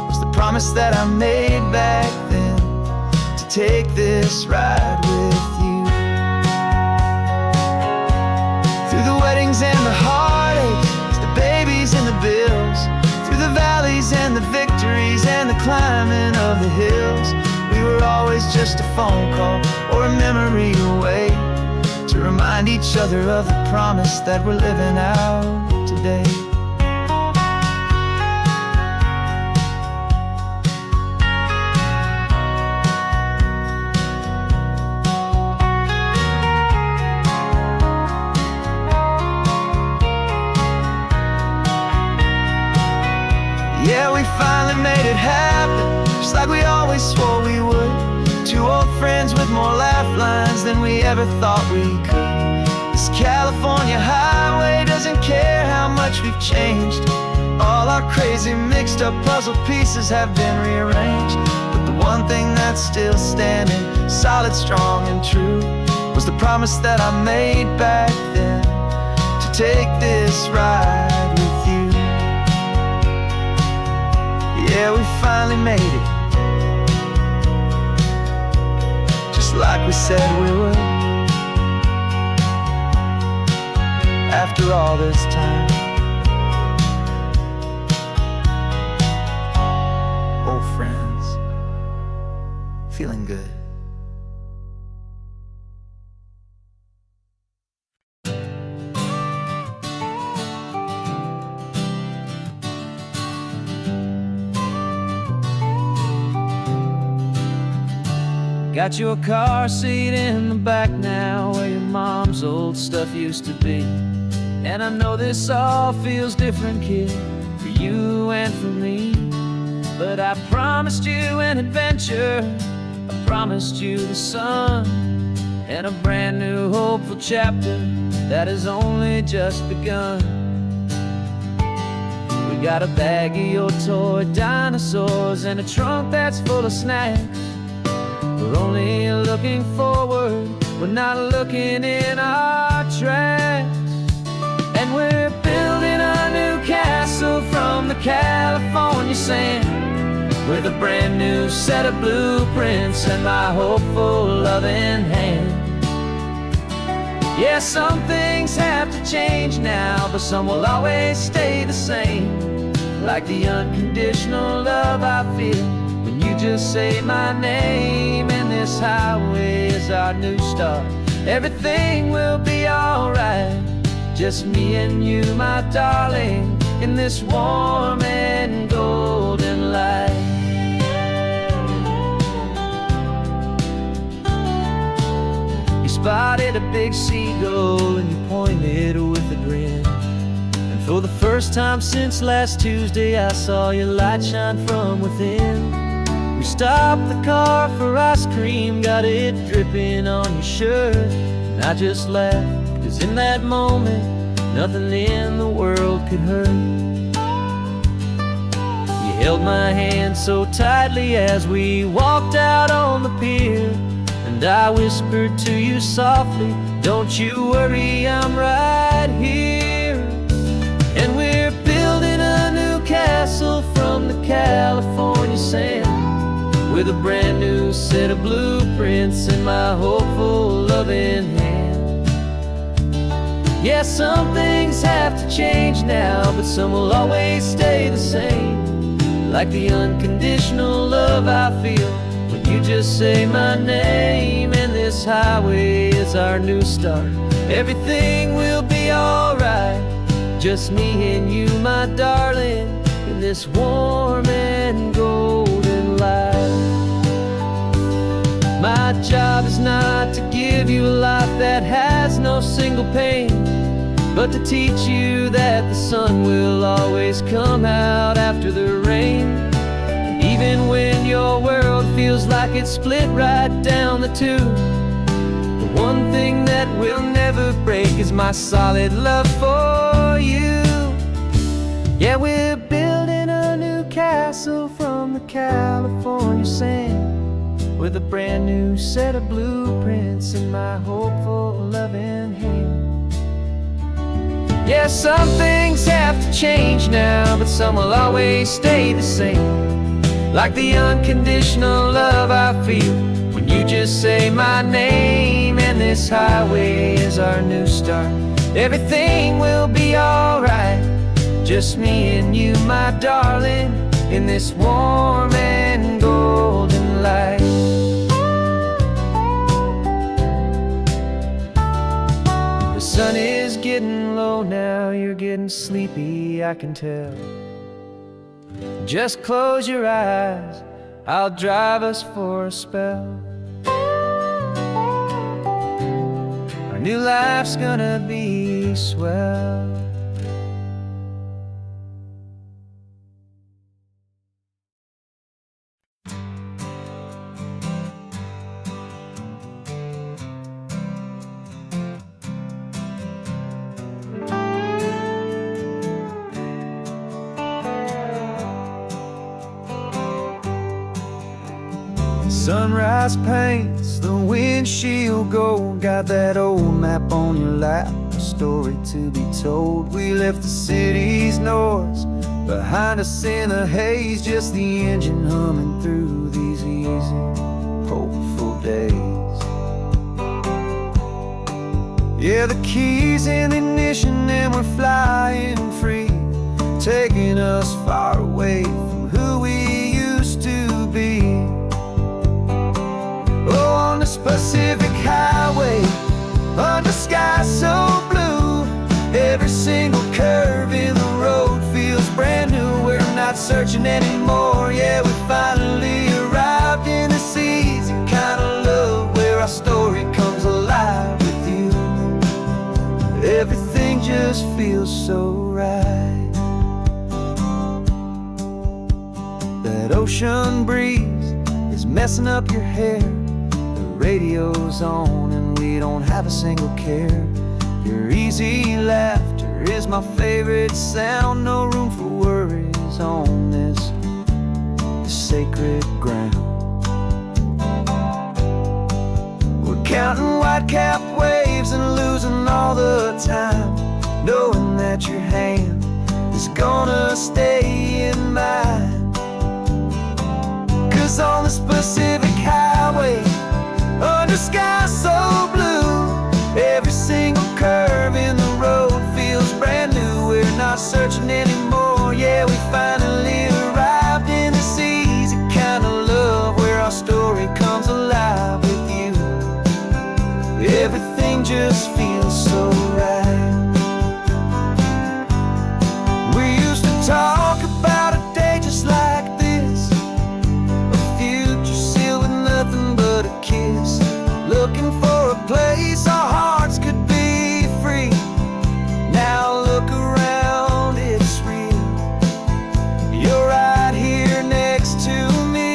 Speaker 1: was the promise that I made back then, to take this ride with you. Through the weddings and the heartaches, the babies and the bills, through the valleys and the victories and the climbing of the hills, we were always just a phone call or a memory away, to remind each other of the promise that we're living out today. Yeah, we finally made it happen, just like we always swore we would. Two old friends with more laugh lines than we ever thought we could. This California highway doesn't care how much we've changed. All our crazy mixed up puzzle pieces have been rearranged. But the one thing that's still standing, solid, strong, and true, was the promise that I made back then, to take this ride with you. Yeah, we finally made it, just like we said we would. After all this time, old friends, feeling good.
Speaker 2: Got your car seat in the back now, where your mom's old stuff used to be. And I know this all feels different, kid, for you and for me. But I promised you an adventure, I promised you the sun, and a brand new hopeful chapter that has only just begun. We got a bag of your toy dinosaurs and a trunk that's full of snacks. We're only looking forward, we're not looking in our tracks. And we're building a new castle from the California sand, with a brand new set of blueprints and my hopeful loving hand. Yeah, some things have to change now, but some will always stay the same, like the unconditional love I feel when you just say my name. And this highway is our new start, everything will be alright, just me and you, my darling, in this warm and golden light. You spotted a big seagull and you pointed with a grin, and for the first time since last Tuesday I saw your light shine from within. We stopped the car for ice cream, got it dripping on your shirt, and I just laughed, 'cause in that moment nothing in the world could hurt. You held my hand so tightly as we walked out on the pier, and I whispered to you softly, don't you worry, I'm right here. And we're building a new castle from the California sand, with a brand new set of blueprints in my hopeful loving hand. Yeah, some things have to change now, but some will always stay the same, like the unconditional love I feel when you just say my name. And this highway is our new start, everything will be alright, just me and you, my darling, in this warm and golden light. My job is not to give you a life that has no single pain, but to teach you that the sun will always come out after the rain. Even when your world feels like it's split right down the two, the one thing that will never break is my solid love for you. Yeah, we're California sand, with a brand new set of blueprints in my hopeful, loving hand. Yeah, some things have to change now, but some will always stay the same. Like the unconditional love I feel when you just say my name. And this highway is our new start. Everything will be alright, just me and you, my darling, in this warm and golden light. The sun is getting low now, you're getting sleepy, I can tell. Just close your eyes, I'll drive us for a spell. Our new life's gonna be swell. Sunrise paints the windshield gold. Got that old map on your lap, a story to be told. We left the city's noise behind us in the haze, just the engine humming through these easy, hopeful days. Yeah, the keys in the ignition and we're flying free, taking us far away from who we used to be. Oh, on this Pacific highway, under sky so blue, every single curve in the road feels brand new. We're not searching anymore, yeah, we finally arrived in this easy kind of love, where our story comes alive with you. Everything just feels so right. That ocean breeze is messing up your hair, radio's on and we don't have a single care. Your easy laughter is my favorite sound. No room for worries on this sacred ground. We're counting white-capped waves and losing all the time, knowing that your hand is gonna stay in mine. 'Cause on this Pacific highway, under sky so blue, every single curve in the road feels brand new. We're not searching anymore, yeah, we finally arrived in this easy kind of love, where our story comes alive with you. Everything just feels so right. We used to talk about a day just like this, a future sealed with nothing but a kiss, looking for a place our hearts could be free. Now look around, it's real. You're right here next to me.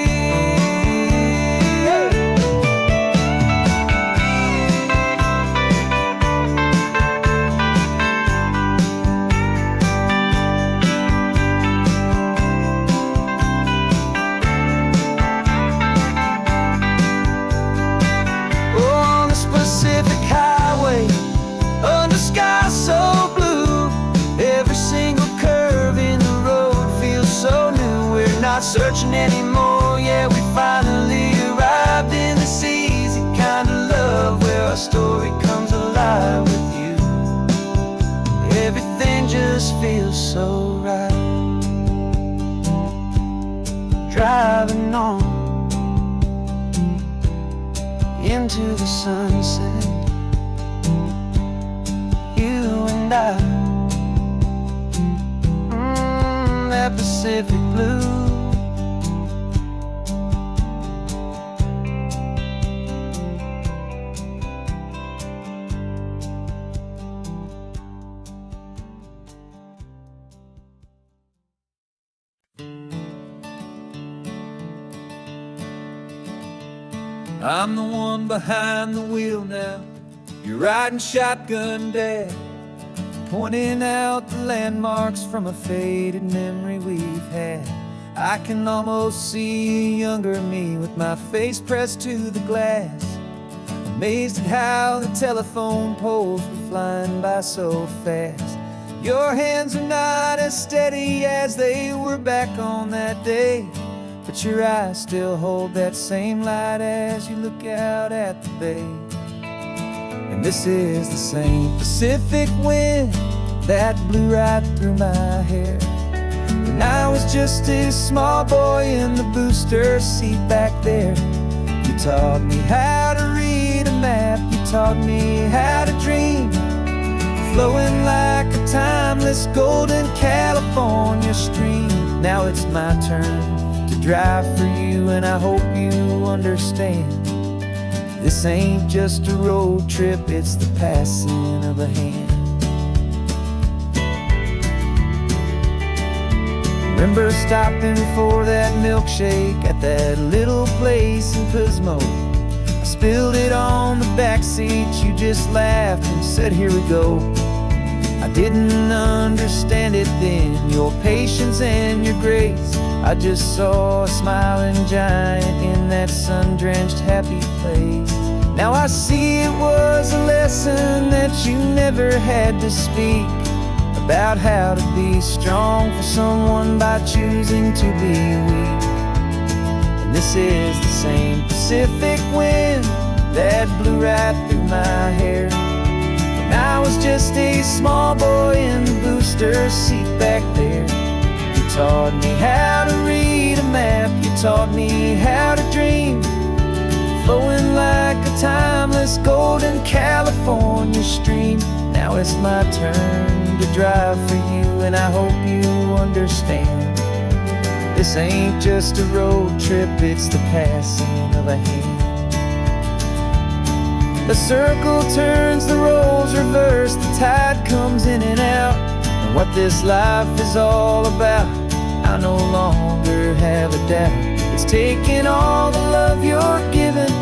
Speaker 2: Pacific highway, under sky so blue, every single curve in the road feels so new. We're not searching anymore, yeah, we finally arrived in this easy kind of love, where our story comes alive with you. Everything just feels so right. Driving on into the sunset, you and I, that Pacific blue. I'm the one behind the wheel now, you're riding shotgun, Dad, pointing out the landmarks from a faded memory we've had. I can almost see a younger me with my face pressed to the glass, amazed at how the telephone poles were flying by so fast. Your hands are not as steady as they were back on that day, but your eyes still hold that same light as you look out at the bay. And this is the same Pacific wind that blew right through my hair when I was just a small boy in the booster seat back there. You taught me how to read a map, you taught me how to dream, flowing like a timeless golden California stream. Now it's my turn to drive for you, and I hope you understand. This ain't just a road trip, it's the passing of a hand. Remember stopping for that milkshake at that little place in Pismo? I spilled it on the back seat, you just laughed and said, "Here we go." I didn't understand it then, your patience and your grace. I just saw a smiling giant in that sun-drenched happy place. Now I see it was a lesson that you never had to speak, about how to be strong for someone by choosing to be weak. And this is the same Pacific wind that blew right through my hair when I was just a small boy in the booster seat back there. You taught me how to read a map, you taught me how to dream, flowing like a timeless golden California stream. Now it's my turn to drive for you, and I hope you understand. This ain't just a road trip, it's the passing of a hand. The circle turns, the roles reverse, the tide comes in and out. And what this life is all about, I no longer have a doubt. It's taking all the love you're giving,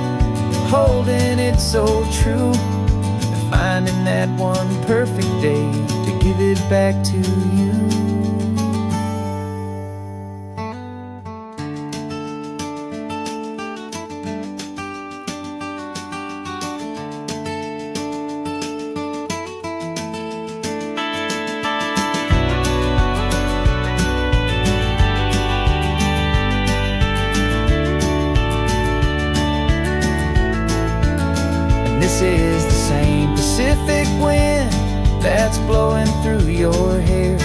Speaker 2: holding it so true, and finding that one perfect day to give it back to you. This is the same Pacific wind that's blowing through your hair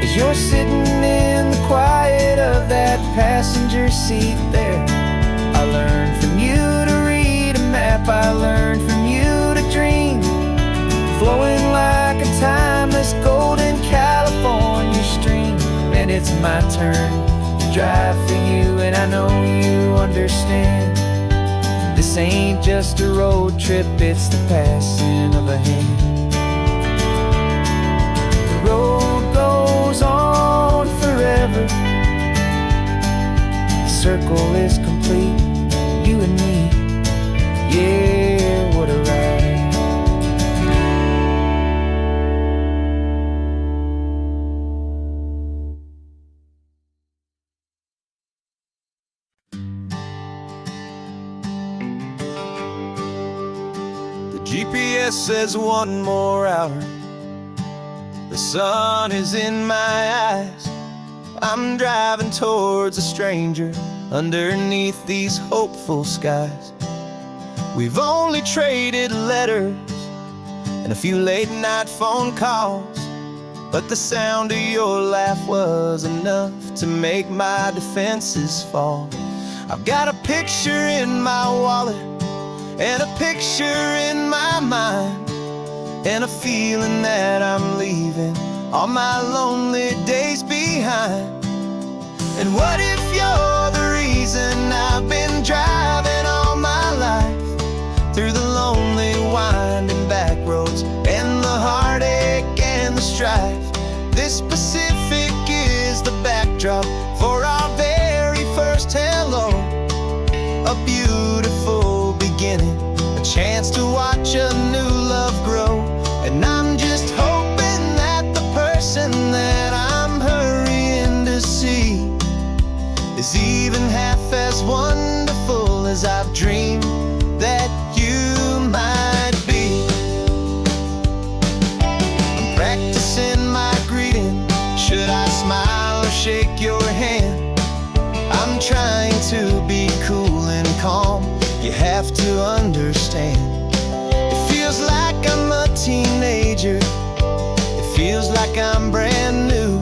Speaker 2: as you're sitting in the quiet of that passenger seat there. I learned from you to read a map, I learned from you to dream, flowing like a timeless golden California stream. And it's my turn to drive for you, and I know you understand. This ain't just a road trip, it's the passing of a hand. The road goes on forever, the circle is complete, you and me, yeah, what a ride.
Speaker 1: GPS says one more hour. The sun is in my eyes. I'm driving towards a stranger underneath these hopeful skies. We've only traded letters and a few late night phone calls, but the sound of your laugh was enough to make my defenses fall. I've got a picture in my wallet and a picture in my mind, and a feeling that I'm leaving all my lonely days behind. And what if you're the reason I've been driving all my life, through the lonely winding back roads and the heartache and the strife? This Pacific is the backdrop for our very first hello, a beautiful beginning, a chance to watch a new love grow. And I'm just hoping that the person that I'm hurrying to see is even half as wonderful as I've dreamed that you might be. I'm practicing my greeting. Should I smile or shake your hand? I'm trying to be cool and calm. You have to understand. It feels like I'm a teenager. It feels like I'm brand new.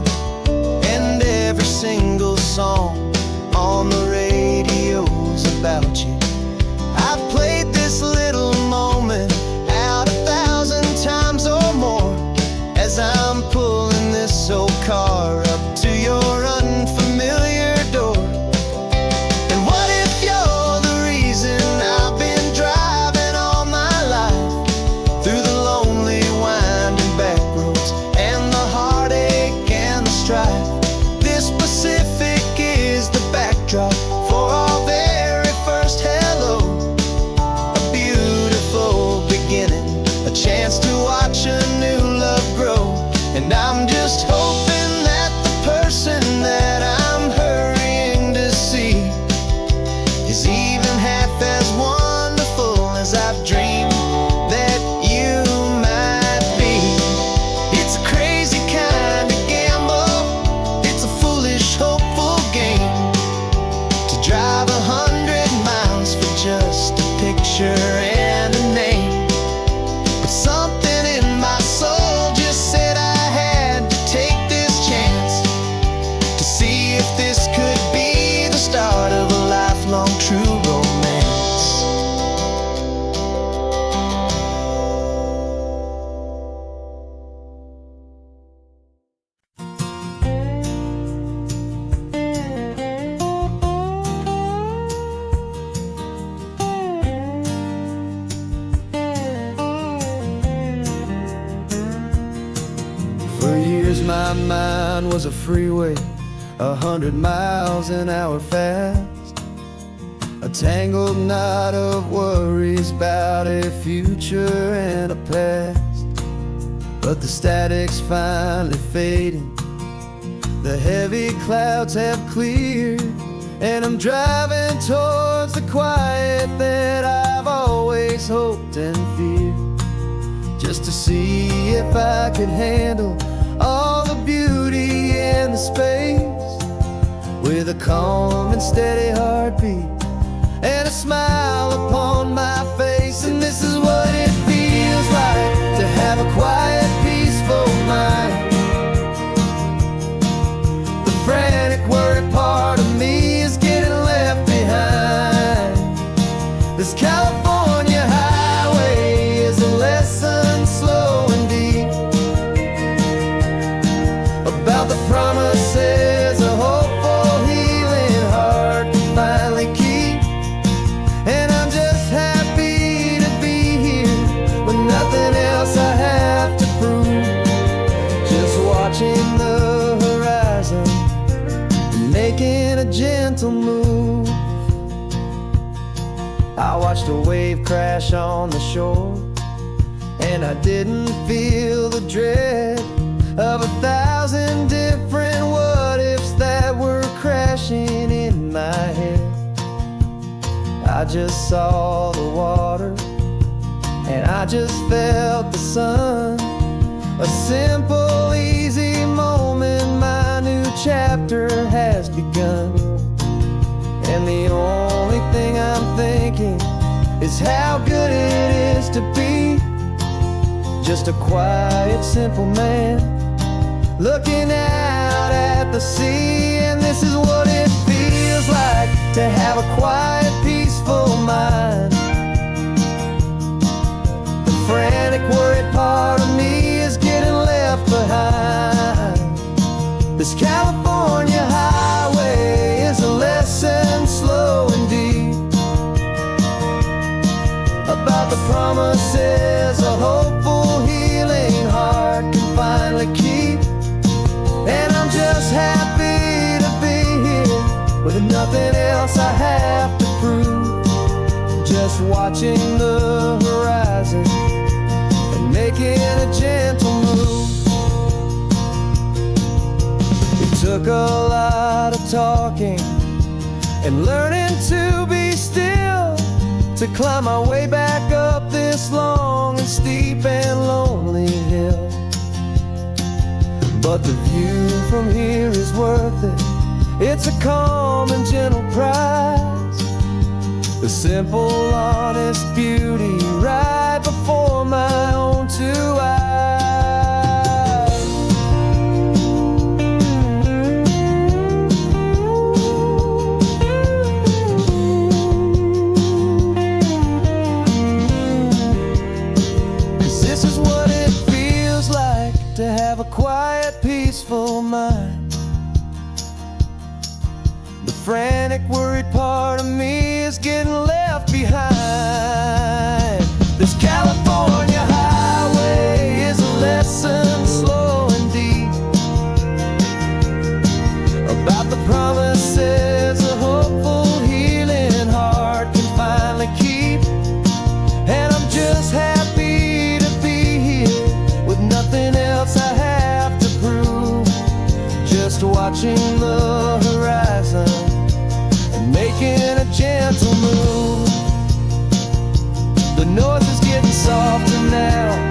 Speaker 1: And every single song on the radio's about you. I've played this little moment out 1,000 times or more as I'm pulling this old car up to your unfamiliar door. And what if you're the reason I've been driving all my life through the lonely winding back roads and the heartache and the strife? This Pacific is the backdrop for our very first hello. A beautiful beginning, a chance to watch a new love grow. And I'm just hoping that the person that I'm hurrying to see is even half as wonderful as I've dreamed that you might be. It's a crazy kind of gamble. It's a foolish, hopeful game to drive 100 miles for just a picture and a name. But something in my soul just said I had to take this chance to see if this could be the start of a lifelong true romance. For years my mind was a freeway, 100 miles an hour fast, a tangled knot of worries about a future and a past. But the static's finally fading, the heavy clouds have cleared, and I'm driving towards the quiet that I've always hoped and feared, just to see if I could handle all the beauty and the space, with a calm and steady heartbeat and a smile upon my face. And this is what it feels like to have a quiet, peaceful mind. The frantic, worried part of me is getting left behind. This California highway is a lesson slow and deep about the promises a hopeful, healing heart can finally keep. And I'm just happy to be here with nothing else I have to prove, just watching the horizon and making a gentle move. I watched a wave crash on the shore, and I didn't feel the dread of 1,000 different what-ifs that were crashing in my head. I just saw the water, and I just felt the sun. A simple, easy moment, my new chapter has begun. And the only thing I'm thinking is how good it is to be just a quiet, simple man looking out at the sea. And this is what it feels like to have a quiet, peaceful mind. The frantic, worried part of me is getting left behind. This California highway is a lesson slow and deep about the promises a hopeful, healing heart can finally keep. And I'm just happy to be here with nothing else I have to prove, just watching the horizon and making a gentle move. It took a lot of talking
Speaker 2: and learning to be still, to climb my way back up this long and steep and lonely hill. But the view from here is worth it. It's a calm and gentle prize, the simple, honest beauty right before my own two eyes. 'Cause this is what it feels like to have a quiet, peaceful mind. The frantic, worried part of me is getting left behind. This California highway is a lesson slow and deep about the promises a hopeful, healing heart can finally keep. And I'm just happy to be here with nothing else I have to prove, just watching the horizon and making a gentle move. The noise is getting softer now,